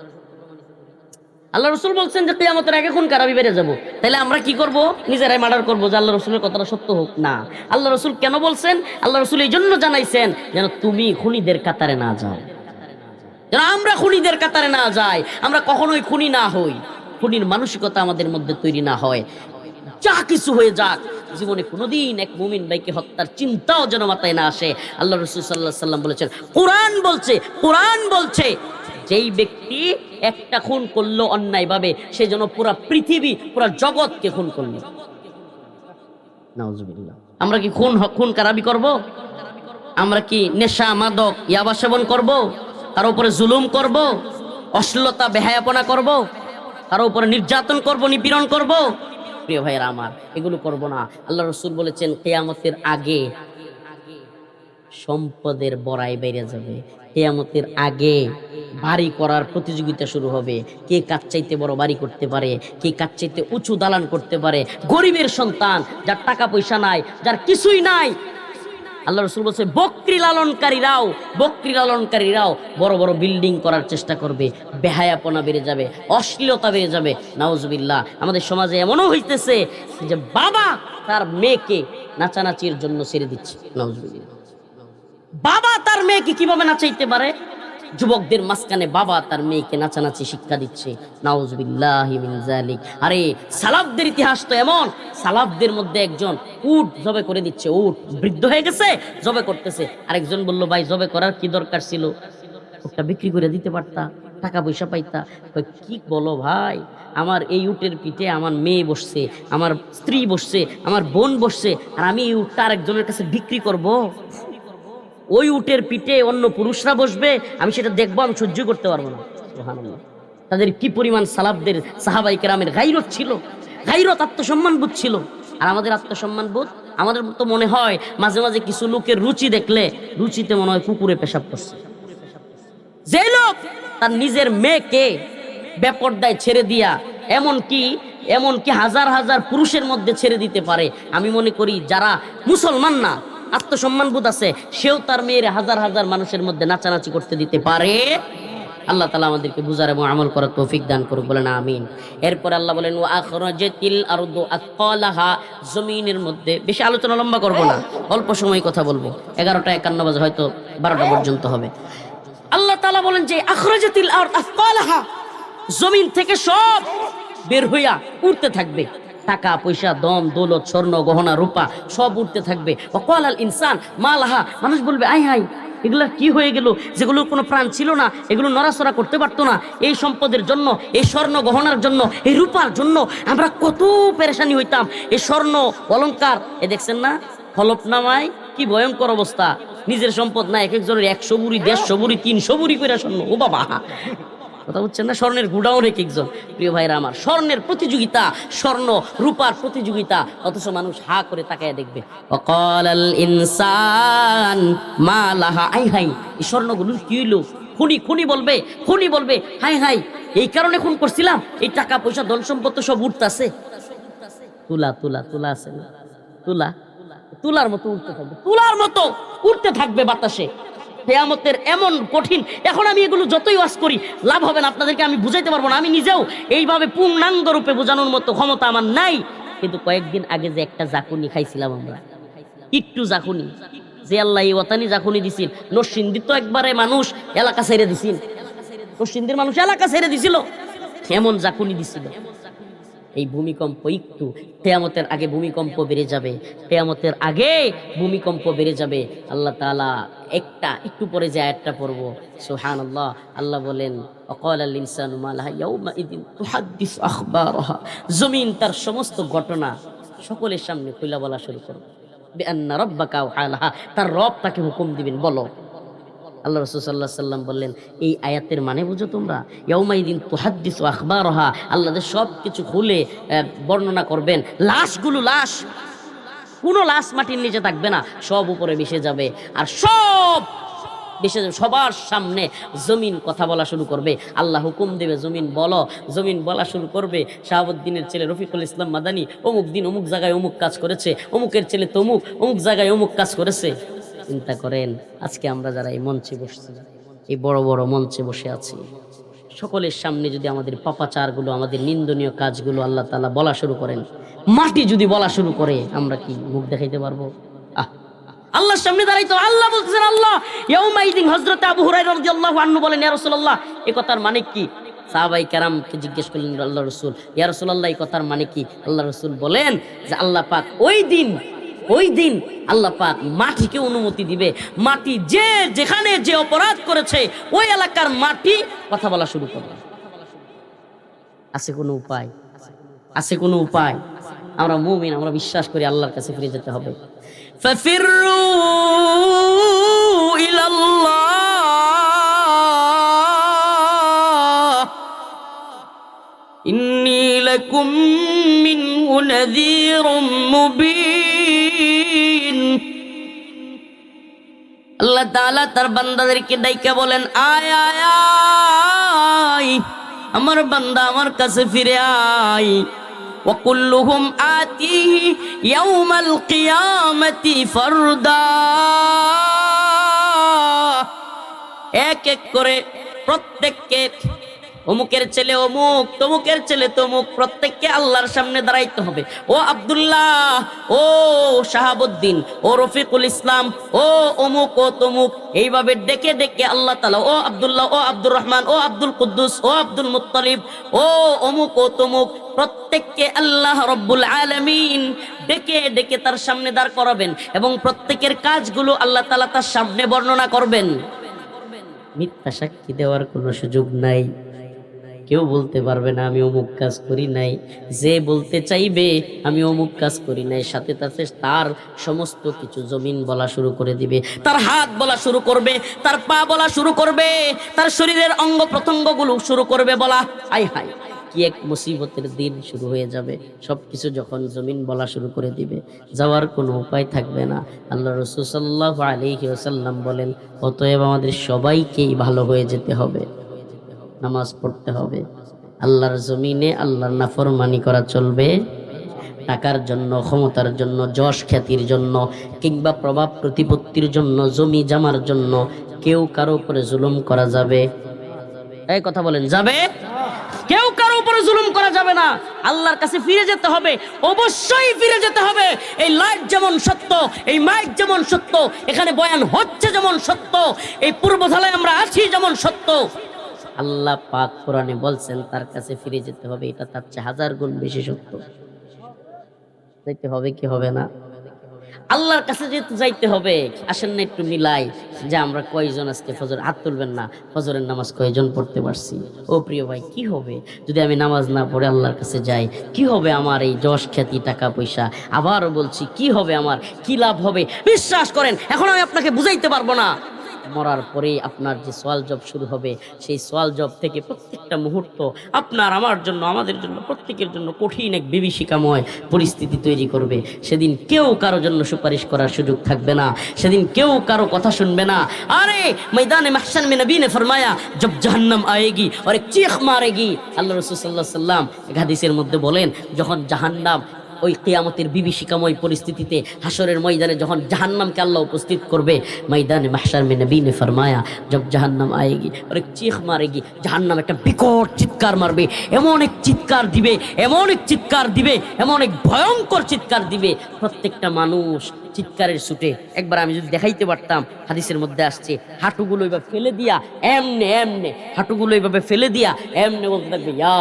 আল্লাহ রসুল বলছেন যে কিয়ামতের আগে খুন খারাপি বেড়ে যাবো, তাহলে আমরা কি করব? নিজেরাই মার্ডার করবো যে আল্লাহ রসুলের কথাটা সত্য হোক না। আল্লাহ রসুল কেন বলছেন? আল্লাহ রসুল এই জন্য জানাইছেন যেন তুমি খুনিদের কাতারে না যাও, যেন আমরা খুনিদের কাতারে না যাই, আমরা কখনোই খুনি না হই, খুনির মানসিকতা আমাদের মধ্যে তৈরি না হয়। যা কিছু হয়ে যাক, জীবনে কোনোদিন এক মুমিন ভাইকে হত্যার চিন্তাও যেন মাথায় না আসে। আল্লাহ রসুল সাল্লাল্লাহু আলাইহি সাল্লাম বলেছেন, কোরআন বলছে যেই ব্যক্তি একটা খুন করলো অন্যায় ভাবে, সে যেন পুরা পৃথিবী, পুরা জগৎকে খুন করলো। নাউজুবিল্লাহ। আমরা কি খুন খারাপি করব? আমরা কি নেশা মাদক ইয়াবা সেবন করব? তার উপরে জুলুম করব, অশ্লীলতা বেহায়াপনা করব, তার উপরে নির্যাতন করব, নিপীড়ন করব? প্রিয় ভাইয়েরা আমার, এগুলো করব না। আল্লাহ রসুল বলেছেন কিয়ামতের আগে সম্পদের বড়াই বেড়ে যাবে। কিয়ামতের আগে বাড়ি করার প্রতিযোগিতা শুরু হবে। কে কার চাইতে বড় বাড়ি করতে পারে, কে কার চাইতে উঁচু দালান করতে পারে। গরিবের সন্তান, যার টাকা পয়সা নাই, যার কিছুই নাই, আল্লাহ রসুল বলছে বকরি লালনকারীরাও বড় বড় বিল্ডিং করার চেষ্টা করবে। বেহায়াপনা বেড়ে যাবে, অশ্লীলতা বেড়ে যাবে, নাউজুবিল্লাহ। আমাদের সমাজে এমনও হইতেছে যে বাবা তার মেয়েকে নাচানাচির জন্য ছেড়ে দিচ্ছে, নাউজুবিল্লাহ। বাবা তার মেয়েকে কিভাবে নাচাইতে পারে? যুবকদের মাঝখানে বাবা তার মেয়েকে নাচানাচি শিক্ষা দিচ্ছে, নাউজুবিল্লাহি মিন যালিক। আরে সালাফদের ইতিহাস তো এমন, সালাফদের মধ্যে একজন উট জবে করে দিচ্ছে, উট বৃদ্ধ হয়ে গেছে, জবে করতেছে। আরেকজন বলল, ভাই জবে করার কি দরকার ছিল, উটটা বিক্রি করে দিতে পারতা, টাকা পয়সা পাইতা। কি বলো ভাই, আমার এই উটের পিঠে আমার মেয়ে বসছে, আমার স্ত্রী বসছে, আমার বোন বসছে, আর আমি এই উটটা আরেকজনের কাছে বিক্রি করব? ওই উটের পিঠে অন্য পুরুষরা বসবে, আমি সেটা দেখবো, আমি সহ্য করতে পারবো না। সুবহানাল্লাহ। তাদের কি পরিমাণ সালাফদের সাহাবায়ে কেরামের গায়রত ছিল, গায়রত, আত্মসম্মান বোধ ছিল। আর আমাদের আত্মসম্মান বোধ, আমাদের তো মনে হয় মাঝে মাঝে কিছু লোকের রুচি দেখলে, রুচিতে মনে হয় কুকুরে পেশাব করছে। যে লোক তার নিজের মেয়েকে বেপরদায় ছেড়ে দিয়া এমনকি হাজার হাজার পুরুষের মধ্যে ছেড়ে দিতে পারে, আমি মনে করি যারা মুসলমান না, আত্মসম্মান বোধ আছে, সেও তার মেয়ের হাজার হাজার মানুষের মধ্যে নাচানাচি করতে দিতে পারে। আল্লাহ তাআলা আমাদেরকে বুঝার এবং আমল করার তৌফিক দান করুক, বলেন আমিন। এরপর আল্লাহ বলেন ওয়া আখরাজাতিল আরদু আসকালাহা, জমিনের মধ্যে, বেশি আলোচনা লম্বা করব না, অল্প সময় কথা বলবো, 11:51 বাজে, হয়তো 12টা পর্যন্ত হবে। আল্লাহ তাআলা বলেন যে আখরাজাতিল আরদ আসকালাহা, জমিন থেকে সব বের হইয়া উঠতে থাকবে, টাকা পয়সা, দম দৌলত, স্বর্ণ গহনা রূপা সব উঠতে থাকবে। ওয়াকালাল ইনসান মা লাহা, মানুষ বলবে আই হাই এগুলা কি হয়ে গেল? যেগুলোর কোনো প্রাণ ছিল না, এগুলো নড়াচড়া করতে পারতো না, এই সম্পদের জন্য, এই স্বর্ণ গহনার জন্য, এই রূপার জন্য আমরা কত পেরেশানি হইতাম। এই স্বর্ণ অলংকার এ দেখছেন না হলফনামায় কি ভয়ঙ্কর অবস্থা। নিজের সম্পদ না, এক একজনের 100 বুড়ি, 150 বুড়ি, 300 বুড়ি করে স্বর্ণ। ও বাবা, কথা বলছেন না? স্বর্ণের গুডাউন এক একজন। প্রিয় ভাইরা আমার, স্বর্ণের প্রতিযোগিতা, স্বর্ণ রূপার প্রতিযোগিতা, অথচ মানুষ হা করে তাকায় দেখবে। ওয়াকালাল ইনসান মা লাহা, আই হাই, এই স্বর্ণগুলো কি হইলো? খুনি খুনি বলবে, খুনি বলবে হাই হাই, এই কারণে খুন করছিলাম, এই টাকা পয়সা ধন সম্পদ সব উঠতাছে। তুলা তুলা তুলা আছে না, তুলা তুলার মতো উঠতে থাকবে, তুলার মতো উঠতে থাকবে বাতাসে। কিয়ামতের এমন কঠিন, এখন আমি এগুলো যতই ওয়াজ করি লাভ হবে না, আপনাদেরকে আমি বুঝাইতে পারবো না। আমি নিজেও এইভাবে পূর্ণাঙ্গ রূপে বোঝানোর মতো ক্ষমতা আমার নাই। কিন্তু কয়েকদিন আগে যে একটা জাকুনি খাইছিলাম আমরা, একটু জাকুনি, যে আল্লাহ এই ওতানি জাকুনি দিছিল। নরসিংদীর তো একবারে মানুষ এলাকা ছেড়ে দিছিল, নরসিংদীর মানুষ এলাকা ছেড়ে দিছিল, কেমন জাকুনি দিছিল। এই ভূমিকম্প একটু, কিয়ামতের আগে ভূমিকম্প বেড়ে যাবে, কিয়ামতের আগে ভূমিকম্প বেড়ে যাবে। আল্লাহ তাআলা একটু পরে যে আয়াতটা পড়বো, সুবহানাল্লাহ, আল্লাহ বলেন ওয়াকালাল ইনসানু মা লাহা ইয়াউমাইদিন তুহাদ্দিসু আখবারাহা, জমিন তার সমস্ত ঘটনা সকলের সামনে খুলে বলা শুরু করবে। বিআন্না রাব্বাকা ওয়াহালাহা, তার রব তাকে হুকুম দিবেন, বলো। আল্লাহ রাসূল সাল্লাল্লাহু আলাইহি সাল্লাম বললেন, এই আয়াতের মানে বুঝো তোমরা? ইয়াউমাইদিন তুহাদ্দিসু আখবারাহা, আল্লাহ সব কিছু খুলে বর্ণনা করবেন। লাশগুলো, লাশ, কোনো লাশ মাটির নিচে থাকবে না, সব উপরে ভেসে যাবে। আর সব ভেসে যাবে, সবার সামনে জমিন কথা বলা শুরু করবে। আল্লাহ হুকুম দেবে, জমিন বলো। জমিন বলা শুরু করবে, শাহাবুদ্দিনের ছেলে রফিকুল ইসলাম মাদানী অমুক দিন অমুক জায়গায় অমুক কাজ করেছে, অমুকের ছেলে তমুক অমুক জায়গায় অমুক কাজ করেছে। চিন্তা করেন, আজকে আমরা যারা এই মঞ্চে বসছি, এই বড় বড় মঞ্চে বসে আছি, সকলের সামনে যদি আমাদের পাপাচারগুলো, আমাদের নিন্দনীয় কাজগুলো আল্লাহ তাআলা বলা শুরু করেন, মাটি যদি বলা শুরু করে, আমরা কি মুখ দেখাইতে পারবো? আল্লাহর সামনে দাঁড়াইতো। আল্লাহ বলতেছেন, আল্লাহ ইয়াউমাইদিন, হযরত আবু হুরায়রা রাদিয়াল্লাহু আনহু বলেন, ইয়া রাসূলুল্লাহ, এই কথার মানে কি? সাহাবায়ে কেরামকে জিজ্ঞেস করলেন, আল্লাহর রাসূল, ইয়া রাসূলুল্লাহ, এই কথার মানে কি? আল্লাহর রাসূল বলেন যে আল্লাহ পাক ওই দিন আল্লাহ পাক মাটিকে অনুমতি দিবে, মাটি যে যেখানে যে অপরাধ করেছে ওই এলাকার মাটি কথা বলা শুরু করবে। আছে কোনো উপায়? আছে কোনো উপায়? আমরা মুমিন, আমরা বিশ্বাস করি আল্লাহর কাছে ফিরে যেতে হবে। ফাফিরু ইলাল্লাহ ইন্নী লাকুম মিনহু নাযীরুম মুবিন। আল্লাহ তাআলা তার বান্দাদেরকে ডাইকা বলেন, আয় আয় আয়, আমার বান্দা আমার কাছে ফিরে আয়। وكلهم آتيه يوم القيامة فردا, এক এক করে প্রত্যেককে, অমুকের ছেলে অমুক, তমুকের ছেলে তমুক, প্রত্যেককে আল্লাহর সামনে দাঁড়াইতে হবে। ও আব্দুল্লাহ, ও শাহাবুদ্দিন, ও রফিকুল ইসলাম, ও অমুক, ও তমুক, এইভাবে ডেকে ডেকে আল্লাহ তাআলা, ও আব্দুল্লাহ, ও আব্দুর রহমান, ও আব্দুল কুদ্দুস, ও আব্দুল মুত্তালিব, ও অমুক, ও তমুক, প্রত্যেককে আল্লাহ রব্বুল আলামিন ডেকে ডেকে তার সামনে দাঁড় করাবেন এবং প্রত্যেকের কাজগুলো আল্লাহ তাআলা তার সামনে বর্ণনা করবেন। মিথ্যা সাক্ষী দেওয়ার কোনো সুযোগ নাই। কেউ বলতে পারবে না আমি অমুক কাজ করি নাই। যে বলতে চাইবে আমি অমুক কাজ করি নাই, সাথে সাথে তার সমস্ত কিছু জমিন বলা শুরু করে দিবে, তার হাত বলা শুরু করবে, তার পা বলা শুরু করবে, তার শরীরের অঙ্গ প্রত্যঙ্গগুলো শুরু করবে বলা। আয় হায়, কি এক মুসিবতের দিন শুরু হয়ে যাবে। সবকিছু যখন জমিন বলা শুরু করে দিবে, যাওয়ার কোনো উপায় থাকবে না। আল্লাহ রাসূল সাল্লাল্লাহু আলাইহি ওয়াসাল্লাম বলেন, অতএব আমাদের সবাইকেই ভালো হয়ে যেতে হবে, নামাজ পড়তে হবে। আল্লাহর জমিনে আল্লাহর নাফরমানি করা চলবে টাকার জন্য, ক্ষমতার জন্য, যশ খ্যাতির জন্য, কিংবা প্রভাব প্রতিপত্তির জন্য, জমি জামার জন্য কেউ কারো উপরে জুলুম করা যাবে? এই কথা বলেন, যাবে? কেউ কারো উপরে জুলুম করা যাবে না। আল্লাহর কাছে ফিরে যেতে হবে, অবশ্যই ফিরে যেতে হবে। এই লাইট যেমন সত্য, এই মাইক যেমন সত্য, এখানে বয়ান হচ্ছে যেমন সত্য, এই পূর্বধালায় আমরা আছি যেমন সত্য, আল্লাহ পাক কোরআনে বলছেন তার কাছে ফিরে যেতে হবে, এটা তার চেয়ে 1000 গুণ বেশি সত্য। যেতে হবে কি হবে না? আল্লাহর কাছে যেহেতু যাইতে হবে, আসেন না একটু মিলাই যে আমরা কয়জন আজকে ফজর, হাত তুলবেন না, ফজরের নামাজ কয়জন পড়তে পারছি। ও প্রিয় ভাই, কি হবে যদি আমি নামাজ না পড়ে আল্লাহর কাছে যাই? কি হবে আমার এই যশ খ্যাতি টাকা পয়সা? আবারও বলছি, কি হবে আমার, কি লাভ হবে? বিশ্বাস করেন, এখন আমি আপনাকে বুঝাইতে পারবো না। মরার পরেই আপনার যে সোয়াল জব শুরু হবে, সেই সোয়াল জব থেকে প্রত্যেকটা মুহূর্ত আপনার, আমার জন্য, আমাদের জন্য, প্রত্যেকের জন্য কঠিন এক বিভীষিকাময় পরিস্থিতি তৈরি করবে। সেদিন কেউ কারো জন্য সুপারিশ করার সুযোগ থাকবে না, সেদিন কেউ কারো কথা শুনবে না। আরে ময়দানে মাহশর में नबी ने फरमाया जब जहन्नम आएगी और एक चीख मारेगी, আল্লাহ রাসূল সাল্লাল্লাহু আলাইহি ওয়াসাল্লাম এক হাদিসের মধ্যে বলেন, যখন জাহান্নাম ওই কিয়ামতের বিভীষিকাময় পরিস্থিতিতে হাসরের ময়দানে যখন জাহান্নামকে আল্লাহ উপস্থিত করবে, ময়দানে মাহশর में नबी ने फरमाया जब जहन्नम आएगी और एक चीख मारेगी, জাহান্নাম একটা বিকট চিৎকার মারবে, এমন এক চিৎকার দিবে, এমন এক চিৎকার দিবে, এমন এক ভয়ঙ্কর চিৎকার দিবে, প্রত্যেকটা মানুষ চিৎকারের ছুটে। একবার আমি যদি দেখাইতে পারতাম, হাদিসের মধ্যে আসছে, হাঁটুগুলো এইভাবে ফেলে দিয়া এমনে এমনে, হাঁটুগুলো এইভাবে ফেলে দিয়া এমনে বলতে থাকবে, ইয়া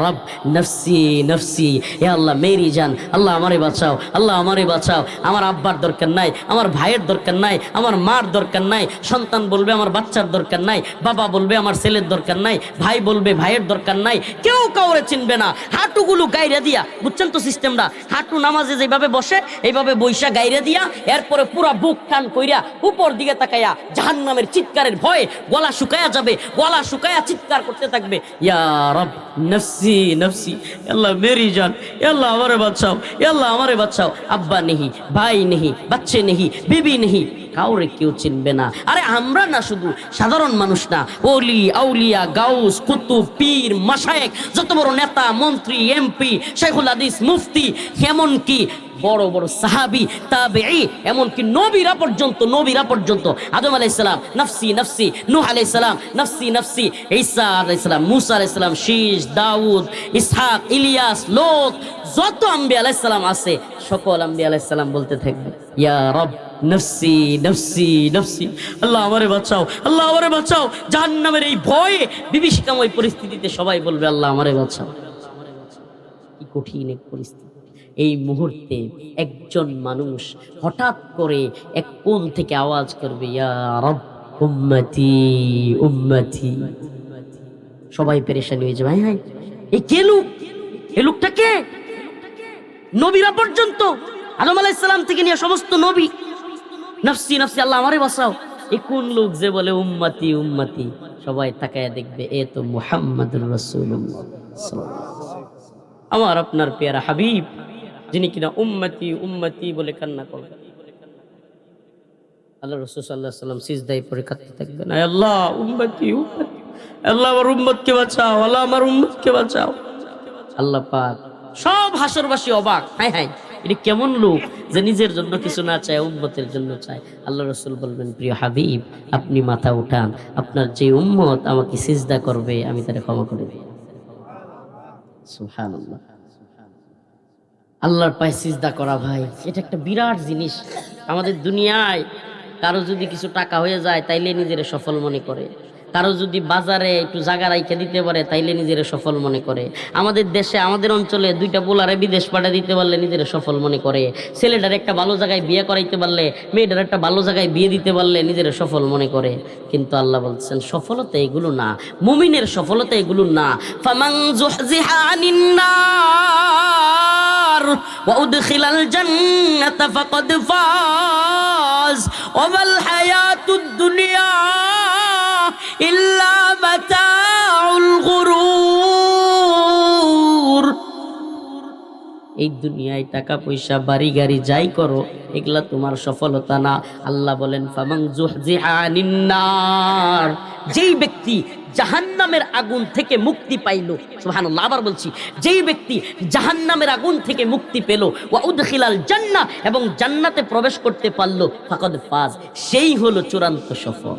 রব নফসি নফসি, এ আল্লাহ মেরি জান, আল্লাহ আমারে বাঁচাও, আল্লাহ আমারে বাঁচাও। আমার আব্বার দরকার নাই, আমার ভাইয়ের দরকার নাই, আমার মার দরকার নাই, সন্তান বলবে আমার বাচ্চার দরকার নাই, বাবা বলবে আমার ছেলের দরকার নাই, ভাই বলবে ভাইয়ের দরকার নাই, কেউ কাউরে চিনবে না। হাঁটুগুলো গাইরা দিয়া, বুঝছেন তো সিস্টেমটা, হাঁটু নামাজে যেভাবে বসে এইভাবে বৈশা গাইরা দিয়া, এরপরে পুরা বুক টান কইরা উপর দিকে তাকাইয়া জাহান্নামের চিৎকারের ভয়ে গলা শুকায়া যাবে, গলা শুকায়া চিৎকার করতে থাকবে, ইয়া রব নফসি নফসি, আল্লাহ মেরি জান, আল্লাহ আমারে বাঁচাও, আল্লাহ আমারে বাঁচাও। আব্বা নেহি, ভাই নেহি, বাচ্চে নেহি, বিবি নেহি, কাউরে কেউ চিনবে না। আরে আমরা না শুধু সাধারণ মানুষ না, ওলি আউলিয়া গাউস কুতুব পীর মাশায়েখ, যত বড় নেতা মন্ত্রী এমপি শাইখুল হাদিস মুফতি, এমনকি বড় বড় সাহাবী তাবেঈ, এমনকি নবীরা পর্যন্ত, আদম আলাইহিস সালাম নফসি নফসি, নূহ আলাইহিস সালাম নফসি নফসি, ঈসা আলাইহিস সালাম, মুসা আলাইহিস সালাম, শীস, দাউদ, ইসহাক, ইলিয়াস, লোত, যত আম্বিয়া আলাইহিস সালাম আছে, সকল আম্বিয়া আলাইহিস সালাম বলতে থাকবে, ইয়া রব নফসি নফসি নফসি, আল্লাহ আমারে বাঁচাও, আল্লাহ আমারে বাঁচাও। জাহান্নামের এই ভয়ে বিভীষিকাময় পরিস্থিতিতে সবাই বলবে, আল্লাহ আমারে বাঁচাও। কি কঠিন এক পরিস্থিতি। এই মুহূর্তে একজন মানুষ হঠাৎ করে এক কোণ থেকে আওয়াজ করবে, ইয়া রব উম্মতি উম্মতি। সবাই পেরেশানি হয়ে যাবে, হ্যাঁ এই কে লোক, এই লোকটা কে? নবীরা পর্যন্ত, আদম আলাইহিস সালাম থেকে নিয়ে সমস্ত নবী নফসি নফসি, আল্লাহ আমারে বাঁচাও। এই কোন লোক যে বলে উম্মতি উম্মতি? সবাই তাকায়া দেখবে, এ তো মুহাম্মাদুর রাসূলুল্লাহ সাল্লাল্লাহু আলাইহি ওয়াসাল্লাম, আমার আপনার পেয়ারা হাবিব, যিনি কিনা উম্মতি উম্মতি বলে কান্না করবেন। আল্লাহ রাসূল সাল্লাল্লাহু আলাইহি ওয়াসাল্লাম সিজদায় পড়ে কাঁদতে থাকবেন, আয় আল্লাহ উম্মতি উম্মতি, আল্লাহ আমার উম্মতকে বাঁচাও, আল্লাহ আমার উম্মতকে বাঁচাও। আল্লাহ পাক সব হাসরবাসী অবাক, হায় হায় এটা কেমন লোক যে নিজের জন্য কিছু না চায়, উম্মতের জন্য চায়। আল্লাহ রাসূল বলবেন, প্রিয় হাবিব আপনি মাথা উঠান, আপনার যে উম্মত আমাকে সিজদা করবে আমি তারে ক্ষমা করে দিই। সুবহানাল্লাহ। আল্লাহর পায়ে সিজদা করা ভাই, এটা একটা বিরাট জিনিস। আমাদের দুনিয়ায় কারো যদি কিছু টাকা হয়ে যায় তাইলে নিজের সফল মনে করে, কারো যদি বাজারে একটু জায়গা রাইখে দিতে পারে তাইলে নিজের সফল মনে করে। আমাদের দেশে আমাদের অঞ্চলে দুইটা বোলারে বিদেশ পাঠিয়ে দিতে পারলে নিজের সফল মনে করে। ছেলেটার একটা ভালো জায়গায় বিয়ে করাইতে পারলে, মেয়েটার একটা ভালো জায়গায় বিয়ে দিতে পারলে নিজের সফল মনে করে। কিন্তু আল্লাহ বলছেন সফলতা এগুলো না, মুমিনের সফলতা এগুলো না। ফামান যুহজিহা আনিন নার ওয়া উদখিলাল জান্নাতা ফাকাদ ফাজ ওয়া মাল হায়াতুদ দুনিয়া ইল্লা মাতাউল গুরুর। এই দুনিয়ায় টাকা পয়সা বাড়ি গাড়ি যাই করো এগুলা তোমার সফলতা না। আল্লাহ বলেন ফামান যুহজিহা আনিন নার, যেই ব্যক্তি জাহান্নামের আগুন থেকে মুক্তি পাইল, সুবহানাল্লাহ, আবার বলছি, যেই ব্যক্তি জাহান্নামের আগুন থেকে মুক্তি পেল, ওয়া উদখিলাল জান্নাহ, এবং জান্নাতে প্রবেশ করতে পারলো, ফাকাদ ফাজ, সেই হলো চূড়ান্ত সফল।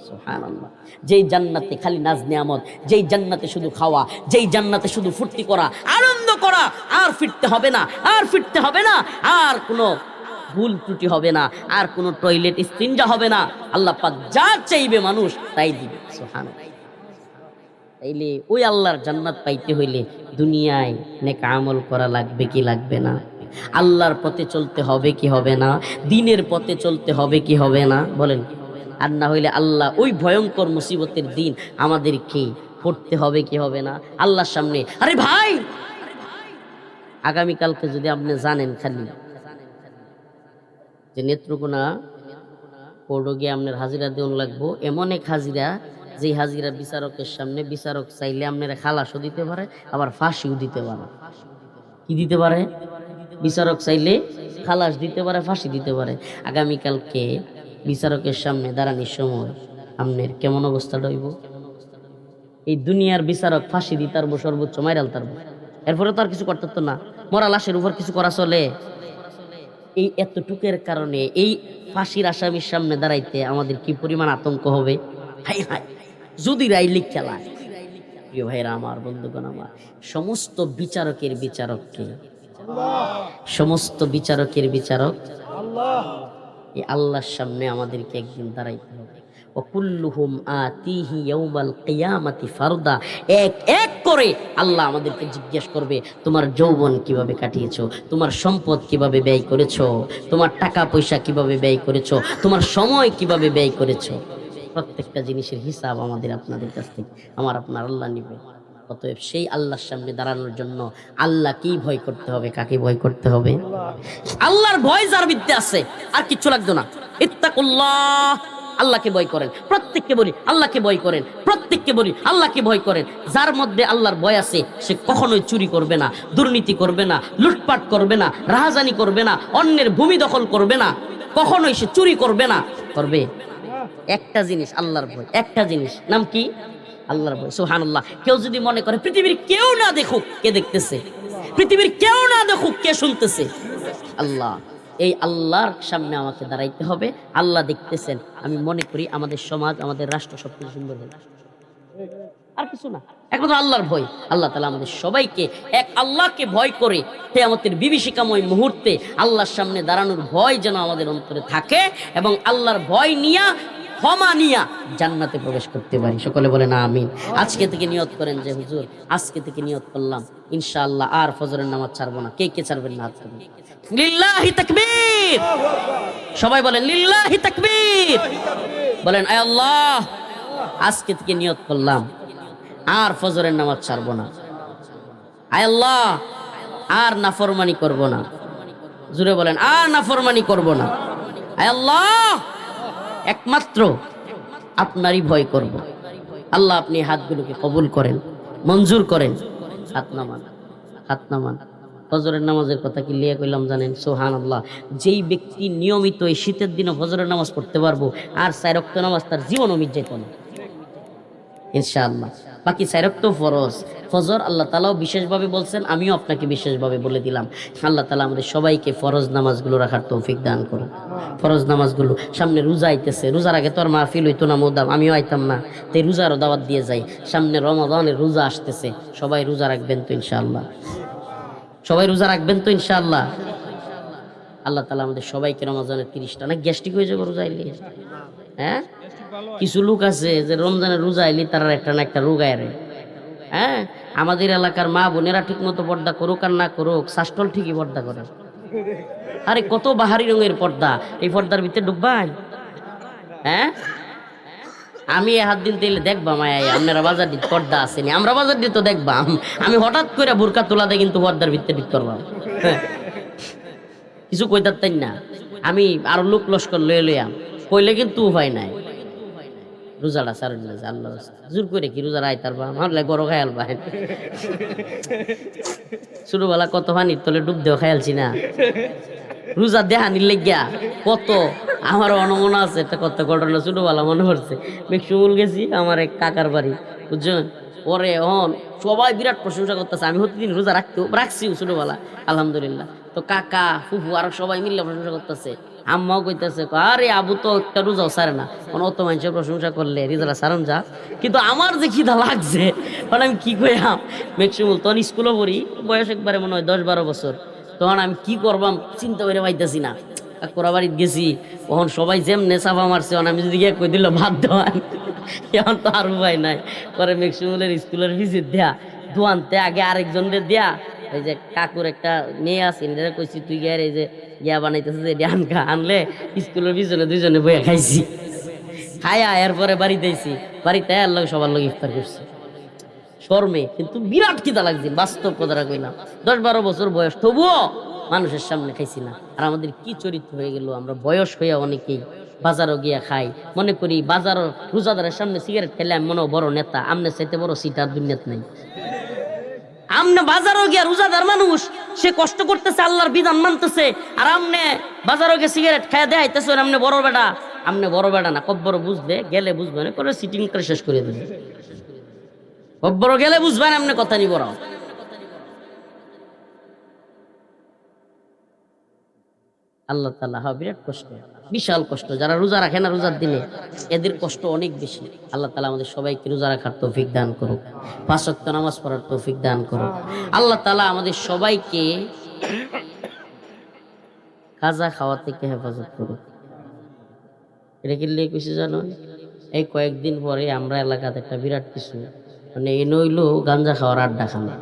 সুবহানাল্লাহ। যেই জান্নাতে খালি নাজ নিয়ামত, যেই জান্নাতে শুধু খাওয়া, যেই জান্নাতে শুধু ফুর্তি করা, আনন্দ করা, আর ফিরতে হবে না, আর ফিরতে হবে না, আর কোনো ভুল ত্রুটি হবে না, আর কোনো টয়লেট ইস্তিনজা হবে না। আল্লাহ পাক যা চাইবে মানুষ তাই দিবে। সুবহানাল্লাহ। তাইলে ওই আল্লাহর জান্নাত পাইতে হইলে দুনিয়ায় নেক আমল করা লাগবে কি লাগবে না? আল্লাহর পথে চলতে হবে কি হবে না? দিনের পথে চলতে হবে কি হবে না? বলেন। আর না হইলে আল্লাহ ওই ভয়ঙ্কর মুসিবতের দিন আমাদেরকে পড়তে হবে কি হবে না আল্লাহর সামনে। আরে ভাই, আগামীকালকে যদি আপনি জানেন খালি যে নেত্রকোনা কোর্টে গিয়ে আপনার হাজিরা দেওয়ান লাগবো, এমন এক হাজিরা যে হাজিরা বিচারকের সামনে বিচারক চাইলে আপনারা খালাসও দিতে পারে, আবার ফাঁসিও দিতে পারে। কি দিতে পারে? বিচারক চাইলে খালাস দিতে পারে, ফাঁসি দিতে পারে। আগামীকালকে বিচারকের সামনে দাঁড়ানোর সময় আপনার কেমন অবস্থাটা হইব? এই দুনিয়ার বিচারক ফাঁসি দিতে পারবো, সর্বোচ্চ মাইরাল তারবো, এরপরে তো আর কিছু করতে তো না। মরা লাশের উপর কিছু করা চলে? এই এতটুকের কারণে এই ফাঁসির আসামির সামনে দাঁড়াইতে আমাদের কি পরিমাণ আতঙ্ক হবে! হাই হাই, যদি রাইলিক খেলায়। প্রিয় ভাইরা আমার, বন্ধুগণ আমার, সমস্ত বিচারকের বিচারককে, সমস্ত বিচারকের বিচারক এই আল্লাহর সামনে আমাদেরকে একদিন দাঁড়াইতে হবে। ওয়াকুল্লুহুম আতিহি ইয়াউমাল কিয়ামাতি ফারদা, এক এক করে আল্লাহ আমাদেরকে জিজ্ঞেস করবে, তোমার যৌবন কিভাবে কাটিয়েছো, তোমার সম্পদ কিভাবে ব্যয় করেছো, তোমার টাকা পয়সা কিভাবে ব্যয় করেছো, তোমার সময় কিভাবে ব্যয় করেছো। প্রত্যেকটা জিনিসের হিসাব আমাদের আপনাদের কাছ থেকে আমার আপনার আল্লাহ নিবে। অতএব সেই আল্লাহর সামনে দাঁড়ানোর জন্য আল্লাহকেই ভয় করতে হবে। কাকে ভয় করতে হবে? আল্লাহর ভয় যার ভিতরে আছে আর কিচ্ছু লাগতো না। ইত্তাকুল্লাহ, আল্লাহকে ভয় করেন। প্রত্যেককে বলি আল্লাহকে ভয় করেন, প্রত্যেককে বলি আল্লাহকে ভয় করেন। যার মধ্যে আল্লাহর ভয় আছে সে কখনোই চুরি করবে না, দুর্নীতি করবে না, লুটপাট করবে না, রাহাজানি করবে না, অন্যের ভূমি দখল করবে না, কখনোই সে চুরি করবে না। করবে একটা জিনিস, আল্লাহর ভয়। একটা জিনিস, নাম কি? আল্লাহর ভয়। সুবহানাল্লাহ। কেউ যদি মনে করে পৃথিবীর কেউ না দেখুক, কে দেখতেছে? পৃথিবীর কেউ না দেখুক, কে শুনতেছে? আল্লাহ। এই আল্লাহর সামনে আমাকে দাঁড়াইতে হবে। আল্লাহ দেখতেছেন। আমি মনে করি আমাদের সমাজ, আমাদের রাষ্ট্র সবকিছু সুন্দর হবে, আর কিছু না, একমাত্র আল্লাহর ভয়। আল্লাহ তাআলা আমাদের সবাইকে এক আল্লাহকে ভয় করে কিয়ামতের বিভীষিকাময় মুহূর্তে আল্লাহর সামনে দাঁড়ানোর ভয় যেন আমাদের অন্তরে থাকে, এবং আল্লাহর ভয় নিয়া, ক্ষমা নিয়া জান্নাতে প্রবেশ করতে পারি। সকলে বলেন আমিন। আজকে থেকে নিয়ত করেন যে হুজুর আজকে থেকে নিয়ত করলাম ইনশাআল্লাহ আর ফজরের নামাজ ছাড়বো না। কে কে ছাড়বেন না? হাত তুলুন। লিল্লাহি তাকবীর। সবাই বলেন লিল্লাহি তাকবীর। বলেন আয় আল্লাহ, আজকে থেকে নিয়ত করলাম আর ফজরের নামাজ ছাড়বো না। আয় আল্লাহ, আর নাফরমানি করব না। জুড়ে বলেন আর নাফরমানি করব না। আয় আল্লাহ, একমাত্র আপনারই ভয় করব। আল্লাহ আপনি হাতগুলোকে কবুল করেন, মঞ্জুর করেন। হাত নামান, হাত নামান। ফজরের নামাজের কথা কি লিয়ে কইলাম জানেন? সুবহানাল্লাহ। যেই ব্যক্তি নিয়মিত এই শীতের দিনে ফজরের নামাজ পড়তে পারবো, আর 4 ওয়াক্ত নামাজ তার জীবনও মিট যেত না ইনশাআল্লাহ। বাকি 4 ওয়াক্ত ফরজ। ফজর আল্লাহ তাআলাও বিশেষভাবে বলছেন, আমিও আপনাকে বিশেষভাবে বলে দিলাম। আল্লাহ তাআলা আমাদের সবাইকে ফরজ নামাজগুলো রাখার তৌফিক দান করুন। ফরজ নামাজগুলো, সামনে রোজা আইতেছে, রোজার আগে তো আর মাহফিল হইতো না, মোদাম আমিও আইতাম না, তাই রোজারও দাওয়াত দিয়ে যাই। সামনে রমাদানের রোজা আসতেছে, সবাই রোজা রাখবেন তো ইনশাআল্লাহ? সবাই রোজা রাখবেন তো ইনশাআল্লাহ? আল্লাহ তাআলা আমাদের সবাইকে রমজানের 30টা না গ্যাস্ট্রিক হয়ে যাবে রোজা আইলে। হ্যাঁ, কিছু লোক আছে যে রমজানের রোজা আইলে তারা একটা না একটা রোগ আয়। হ্যাঁ, আমাদের এলাকার মা বোনেরা ঠিক মতো পর্দা করুক আর না করুক, শাস্টল ঠিকই পর্দা করে। আরে কত বাহারি রঙের পর্দা, এই পর্দার ভিতরে ঢুকবাই? হ্যাঁ, আমি হাত দিন তেলে দেখবা মায়াই আপনারা বাজার দিতে পর্দা আসেনি, আমরা বাজার দিতে দেখবাম। আমি হঠাৎ করে বোরকা তোলা দেয় কিন্তু পর্দার ভিতরে ঢুকতে পারবাম। কিছু কইতার না, আমি আরো লোক লস্কর লয়ে লইয়াম, কইলে কিন্তু উপায় নাই। রোজাটা সারেন না, আল্লাহ জোর করে কি রোজা আইতার বা মারলে গরো খায়াল বা ছোটবেলা কত পানির তলে ডুব দেওয়া খায়ালছি না, রোজা দেহানির লেগিয়া কত। আমার অনমনা আছে একটা কত ঘটনা ছোটবেলা মনে পড়ছে। মেক্সিমুল গেছি আমার এক কাকার বাড়ি, বুঝছেন? পরে সবাই বিরাট প্রশংসা করতেছে, আমি প্রতিদিন রোজা রাখছিও ছোটবেলা আলহামদুলিল্লাহ। তো কাকা ফুফু আর সবাই মিলে প্রশংসা করতেছে, আম্মাও কইতেছে আরে আবু তো একটা রোজাও সারে না, অত মানুষের প্রশংসা করলে রিজালা সারন যা। কিন্তু আমার যে খিদা লাগছে, মানে আমি কি কইলাম, মেক্সিমুল তখন স্কুলও পড়ি, বয়স একবারে মনে হয় 10-12 বছর। তখন আমি কি করবাম চিন্তা করে পাইতেছি না। কাকুরা বাড়িতে গেছি, তখন সবাই যেমনে চাপা মারছে, আমি যদি গিয়ে কই দিল ভাত দেওয়ান, এখন তো আর উপায় নাই। পরে মেক্সিমুলের স্কুলের ভিজিট দেয়া দোয়ানতে আগে আরেকজনদের দেয়া, এই যে কাকুর একটা মেয়ে আছে এটা কইছি তুই গিয়ে এই যে ইয়া বানাইতেছে যে এটি আনকা আনলে স্কুলের পিছনে দুইজনে বইয়া খাইছি, খাইয়া এরপরে বাড়িতে আইছি, বাড়িতে আল্লাহ সবার লোক ইফতার করছি শর্মে, কিন্তু বিরাট খিদা লাগছে, বাস্তব কথাটা কইলাম। 10-12 বছর বয়স, তবুও মানুষের সামনে খাইছি না। আর আমাদের কি চরিত্র হয়ে গেল, আমরা বয়স হইয়া অনেকেই বাজারও গিয়া খাই, মনে করি বাজার রোজাদারের সামনে সিগারেট খেলে আমি মনে বড় নেতা, আমনে চাইতে বড় সিটার দুনিয়াত নাই। আমনে বাজারও গিয়া রোজাদার মানুষ, সে কষ্ট করতেছে, আল্লাহর বিধান মানতেছে, আর আমনে বাজারও গিয়ে সিগারেট খাইয়া দেখাইতেছে আমনে বড় বেটা। আমনে বড় বেটা না, কব্বর বুঝবে গেলে বুঝবে না, করে সিটিং করে শেষ করে দেবে। কব্বর গেলে বুঝবেন আমনে কথা নি বড়। আল্লাহ তাআলা বিরাট কষ্ট, বিশাল কষ্ট। যারা রোজা রাখে না রোজার দিনে, এদের কষ্ট অনেক বেশি। আল্লাহ তাআলা আমাদের সবাইকে রোজা রাখার তৌফিক দান করুক, 5 ওয়াক্ত নামাজ পড়ার তৌফিক দান করুক। আল্লাহ তাআলা আমাদের সবাইকে খাজা খাওয়া থেকে হেফাজত করুক। এটা কি লিখে কইছে জানো? এই কয়েকদিন পরে আমরা এলাকাতে একটা বিরাট কিছু মানে এই নইল গাঞ্জা খাওয়ার আড্ডা খানা,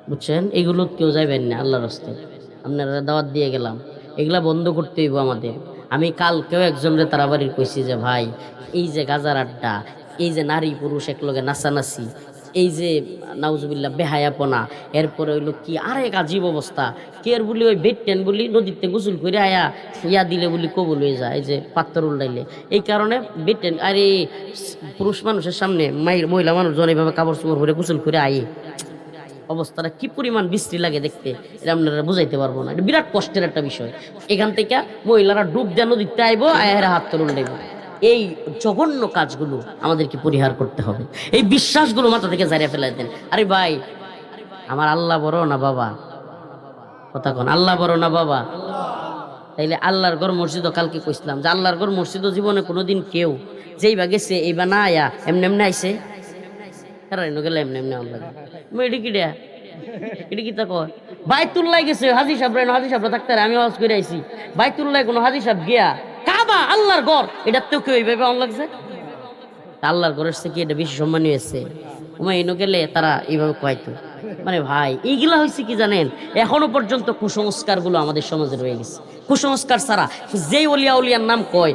বুঝছেন? এগুলো কেউ যাইবেন না আল্লাহর রাস্তায়, আপনারা দাওয়াত দিয়ে গেলাম, এগুলা বন্ধ করতে হইব আমাদের। আমি কালকেও একজনের তারা বাড়ির কইছি যে ভাই, এই যে গাজার আড্ডা, এই যে নারী পুরুষ একলগে নাচানাচি, এই যে নাউজুবিল্লাহ বেহায়াপনা, এরপরে হইলো কি আরেক আজীব অবস্থা, কের বলি ওই বেটেন বলি নদীতে গোসল করে আয়া ইয়া দিলে বলি কবুল হয়ে যায়, এই যে পাত্তর উল্টাইলে। এই কারণে বেটেন আরে পুরুষ মানুষের সামনে মহিলা মানুষজন এইভাবে কাপড় চোপড় করে গোসল করে আয়ে, অবস্থাটা কি পরিমাণ বিশ্রী লাগে দেখতে, এটা আপনারা বুঝাইতে পারবো না। এটা বিরাট কষ্টের একটা বিষয়। এখান থেকে মহিলারা ডুব দিয়ে নদীতে আইবো, আয়ের হাত তুলে উল্টাইবো। এই জঘন্য কাজগুলো আমাদেরকে পরিহার করতে হবে, এই বিশ্বাসগুলো মাথা থেকে জারিয়ে ফেলাই দেন। আরে ভাই, আমার আল্লাহ বড় না বাবা? কথা কোন, আল্লাহ বড় না বাবা? তাইলে আল্লাহর ঘর মসজিদও কালকে কইছিলাম যে আল্লাহর ঘর মসজিদও জীবনে কোনোদিন কেউ যেইবা গেছে এইবা না আয়া এমনি এমনি আইসে, গেলে এমনি এমনি আমরা এটি কিটা এটি কি তা কয় বাইতুল্লাহ গেছে হাজি সাহেব, হাজি সাহেব থাকতে আমি আওয়াজ করে আইছি, বাইতুল্লাহ কোনো হাজি সাহেব গিয়া কাবা আল্লাহর ঘর এটাতেও কেউ এইভাবে অন লাগছে, আল্লাহর ঘরের থেকে এটা বেশি সম্মানীয় হয়েছে। ওমা এনো গেলে তারা এইভাবে কয়তো, মানে ভাই এইগুলা হয়েছে কি জানেন, এখনো পর্যন্ত কুসংস্কারগুলো আমাদের সমাজে রয়ে গেছে। কুসংস্কার ছাড়া যেই অলিয়া উলিয়ার নাম কয়,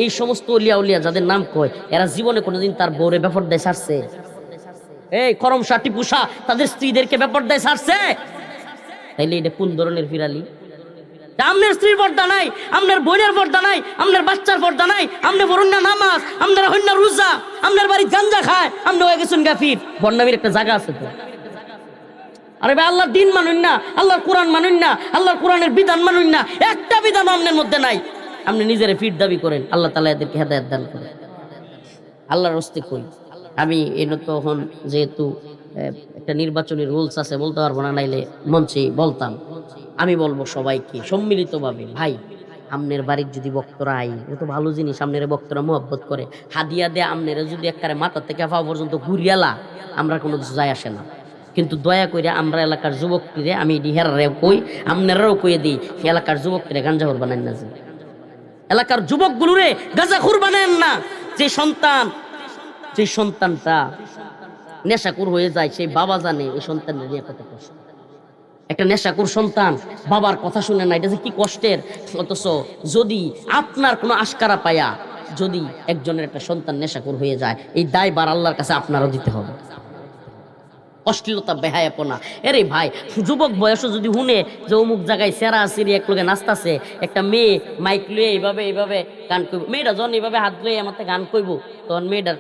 এই সমস্ত অলিয়া উলিয়া যাদের নাম কয়, এরা জীবনে কোনোদিন তার বউরে ব্যাপার দেয় ছাড়ছে? এই করমসা টিপুসা তাদের স্ত্রীদেরকে ব্যাপার দেয় ছাড়ছে? তাইলে এটা কোন ধরনের ফিরালি? আপনার স্ত্রীর পর্দা নাই, আপনার বোনের পর্দা নাই, আপনার বাচ্চার পর্দা নাই, আপনি বরুণ না নামাজ, আপনার হইন না রোজা, আপনার বাড়ি গাঞ্জা খায়, আপনি হয়ে গেছেন গাফির। বন্নামির একটা জায়গা আছে তো। আরে ভাই, আল্লাহর দিন মানুন না, আল্লাহর কোরআন মানুন না, আল্লাহর কোরআনের বিধান মানুন না, একটা বিধান আপনার মধ্যে নাই, আপনি নিজেরে ফিট দাবি করেন। আল্লাহ তাআলা এদেরকে হেদায়েত দান করেন। আল্লাহর হস্তে কই আমি এনে তখন যেহেতু একটা নির্বাচনী রুলস আছে, বলতে পারবো না, নাইলে মঞ্চে বলতাম। আমি বলবো সবাইকে সম্মিলিতভাবে, ভাই আমনের বাড়ির যদি বক্তরা আই, এটা তো ভালো জিনিস, আমনের বক্তরা মোহাব্বত করে, হাদিয়া দেয়া আমনেরা যদি একবারে মাথা থেকে পাওয়া পর্যন্ত ঘুরিয়ালা, আমরা কোনো কিছু যায় আসে না। কিন্তু দয়া করে আমরা এলাকার যুবকটিরে, আমি ডিহেরারে কই, আমনেরাও কইয়ে দিই, এলাকার যুবকটিরে গাঞ্জাখোর বানান না, যে এলাকার যুবকগুলোরে গাঁজাখোর বানান না। যে সন্তানটা নেশাকুর হয়ে যায়, সেই বাবা জানে এই সন্তানের নিয়ে কত কষ্ট। একটা নেশাকুর সন্তান বাবার কথা শুনে না, এটা যে কি কষ্টের। অথচ যদি আপনার কোনো আশকারা পায়া যদি একজনের একটা সন্তান নেশাকুর হয়ে যায়, এই দায়ভার আল্লাহর কাছে আপনারও দিতে হবে। অশ্লীলতা বেহায়াপনা, এরে ভাই যুবক বয়সও যদি শুনে যে অমুক জায়গায় সেরা সিরি এক লোকে নাচতাছে, একটা মেয়ে মাইক লুয়ে এইভাবে এইভাবে গান কইব, মেয়েটা যখন এইভাবে হাত লুয়ে আমার গান কইব, তখন মেয়েটার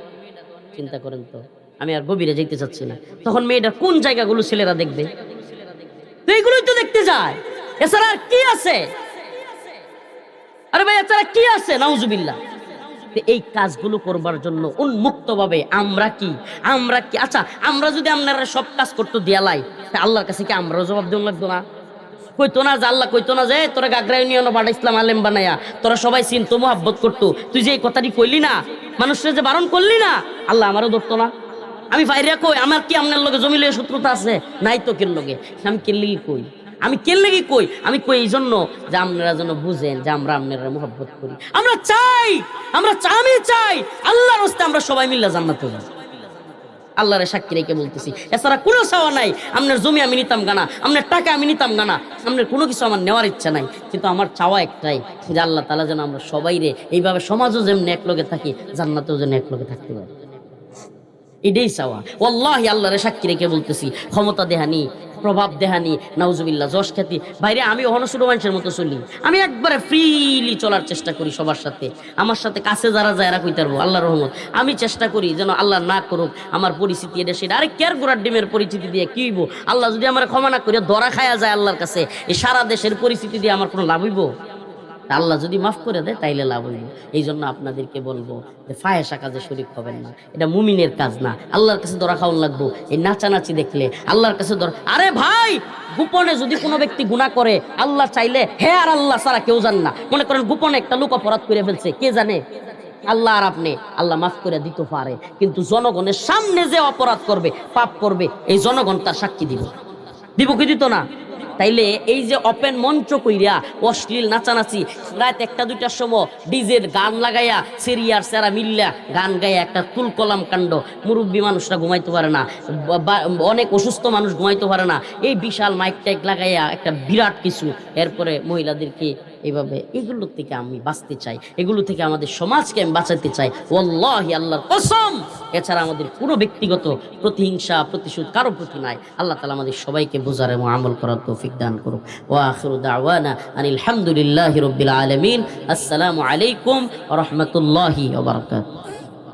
চিন্তা করেন তো, আমি আর গভীরে যাইতে চাচ্ছি না, তখন মেয়েটার কোন জায়গাগুলো ছেলেরা দেখবে? তো এইগুলোই তো দেখতে যায়, এছাড়া আর কি আছে? আরে ভাই এছাড়া কি আছে? নাউজুবিল্লাহ। এই কাজগুলো করবার জন্য উন্মুক্তভাবে আমরা কি আচ্ছা, আমরা যদি আপনারা সব কাজ করতে দেয়ালাই, আল্লাহর কাছে কি আমরাও জবাব দেওয়া লাগতো না? কইতো না যে আল্লাহ কইতো না যে তোরা গাগরা ইউনিয়ন বাড়া ইসলাম আলেম বানায়া তোরা সবাই চিনতো মোহাব্বত করতো, তুই যে এই কথাটি কইলি না, মানুষের যে বারণ করলি না, আল্লাহ আমারও ধরতো না? আমি বাইরে কই আমার কি আপনার লগে জমিলে শত্রুতা আছে? নাই তো কেন লগে, আমি কেনলেগি কই, আমি কই এই জন্য যে আপনারা যেন বুঝেন যে আমরা আপনারা মোহাব্বত করি, আমি চাই আল্লাহর রাস্তায় আমরা সবাই মিলে জান্নাতে যাব। আল্লাহরে সাক্ষী রেখে বলতেছি, এছাড়া কোনো চাওয়া নাই। আপনার জমি আমি নিতাম গানা, আপনার টাকা আমি নিতাম গানা, আপনার কোনো কিছু আমার নেওয়ার ইচ্ছা নাই, কিন্তু আমার চাওয়া একটাই যে আল্লাহ তাআলা যেন আমরা সবাই রে এইভাবে সমাজও যেমন একলগে থাকি, জান্নাতেও যেন একলগে থাকতে পারি। এটাই চাওয়া। ওয়াল্লাহি আল্লাহরে সাক্ষী রেখে বলতেছি, ক্ষমতা দেহানি, প্রভাব দেহানি, নাউজুবিল্লাহ, যশ খ্যাতি বাইরে আমি অনসুর মানুষের মতো চলি। আমি একবারে ফ্রিলি চলার চেষ্টা করি সবার সাথে। আমার সাথে কাছে যারা যায় এরা কইতে পারবো আল্লাহর রহমত। আমি চেষ্টা করি যেন আল্লাহ না করুক আমার পরিস্থিতি এটা সেটা। আরে কেয়ার গোড়ার ডিমের পরিস্থিতি দিয়ে কি হইব? আল্লাহ যদি আমার ক্ষমা না করে ধরা খায়া যায় আল্লাহর কাছে, এই সারা দেশের পরিস্থিতি দিয়ে আমার কোনো লাভ হইব? আল্লাহ যদি মাফ করে দেয় তাইলে লাভ হইব। এই জন্য আপনাদেরকে বলবো যে ফাহেসা কাজে শরীক হবেন না, এটা মুমিনের কাজ না। আল্লাহর কাছে ধরা খাওয়ান লাগবো। এই নাচানাচি দেখলে আল্লাহর কাছে ধরা, আরে ভাই গোপনে যদি কোনো ব্যক্তি গুনাহ করে, আল্লাহ চাইলে হে আর আল্লাহ ছাড়া কেউ জান না। মনে করেন গোপনে একটা লোক অপরাধ করে ফেলছে, কে জানে? আল্লাহ আর আপনি। আল্লাহ মাফ করে দিতে পারে, কিন্তু জনগণের সামনে যে অপরাধ করবে, পাপ করবে, এই জনগণ তার সাক্ষী দিব, দিব কি দিত না? তাইলে এই যে ওপেন মঞ্চ কইরা অশ্লীল নাচানাচি, রাত 1-2টার সময় ডিজের গান লাগাইয়া সিরিয়ার সেরা মিল্লা গান গাইয়া একটা তুলকলাম কাণ্ড, মুরব্বী মানুষরা ঘুমাইতে পারে না, অনেক অসুস্থ মানুষ ঘুমাইতে পারে না, এই বিশাল মাইক টাইক লাগাইয়া একটা বিরাট কিছু। এরপরে মহিলাদেরকে এইভাবে, এগুলোর থেকে আমি বাঁচতে চাই, এগুলো থেকে আমাদের সমাজকে আমি বাঁচাতে চাই, ওয়াল্লাহি আল্লাহর কসম। এছাড়া আমাদের পুরো ব্যক্তিগত প্রতিহিংসা প্রতিশোধ কারো প্রতি নাই। আল্লাহ তাআলা আমাদের সবাইকে বোঝার এবং আমল করার তৌফিক দান করুক। ওয়া আখিরু দাওয়ানা আনিল হামদুলিল্লাহি রাব্বিল আলামিন। আসসালামু আলাইকুম ওয়া রাহমাতুল্লাহি ওয়া বারাকাতুহু।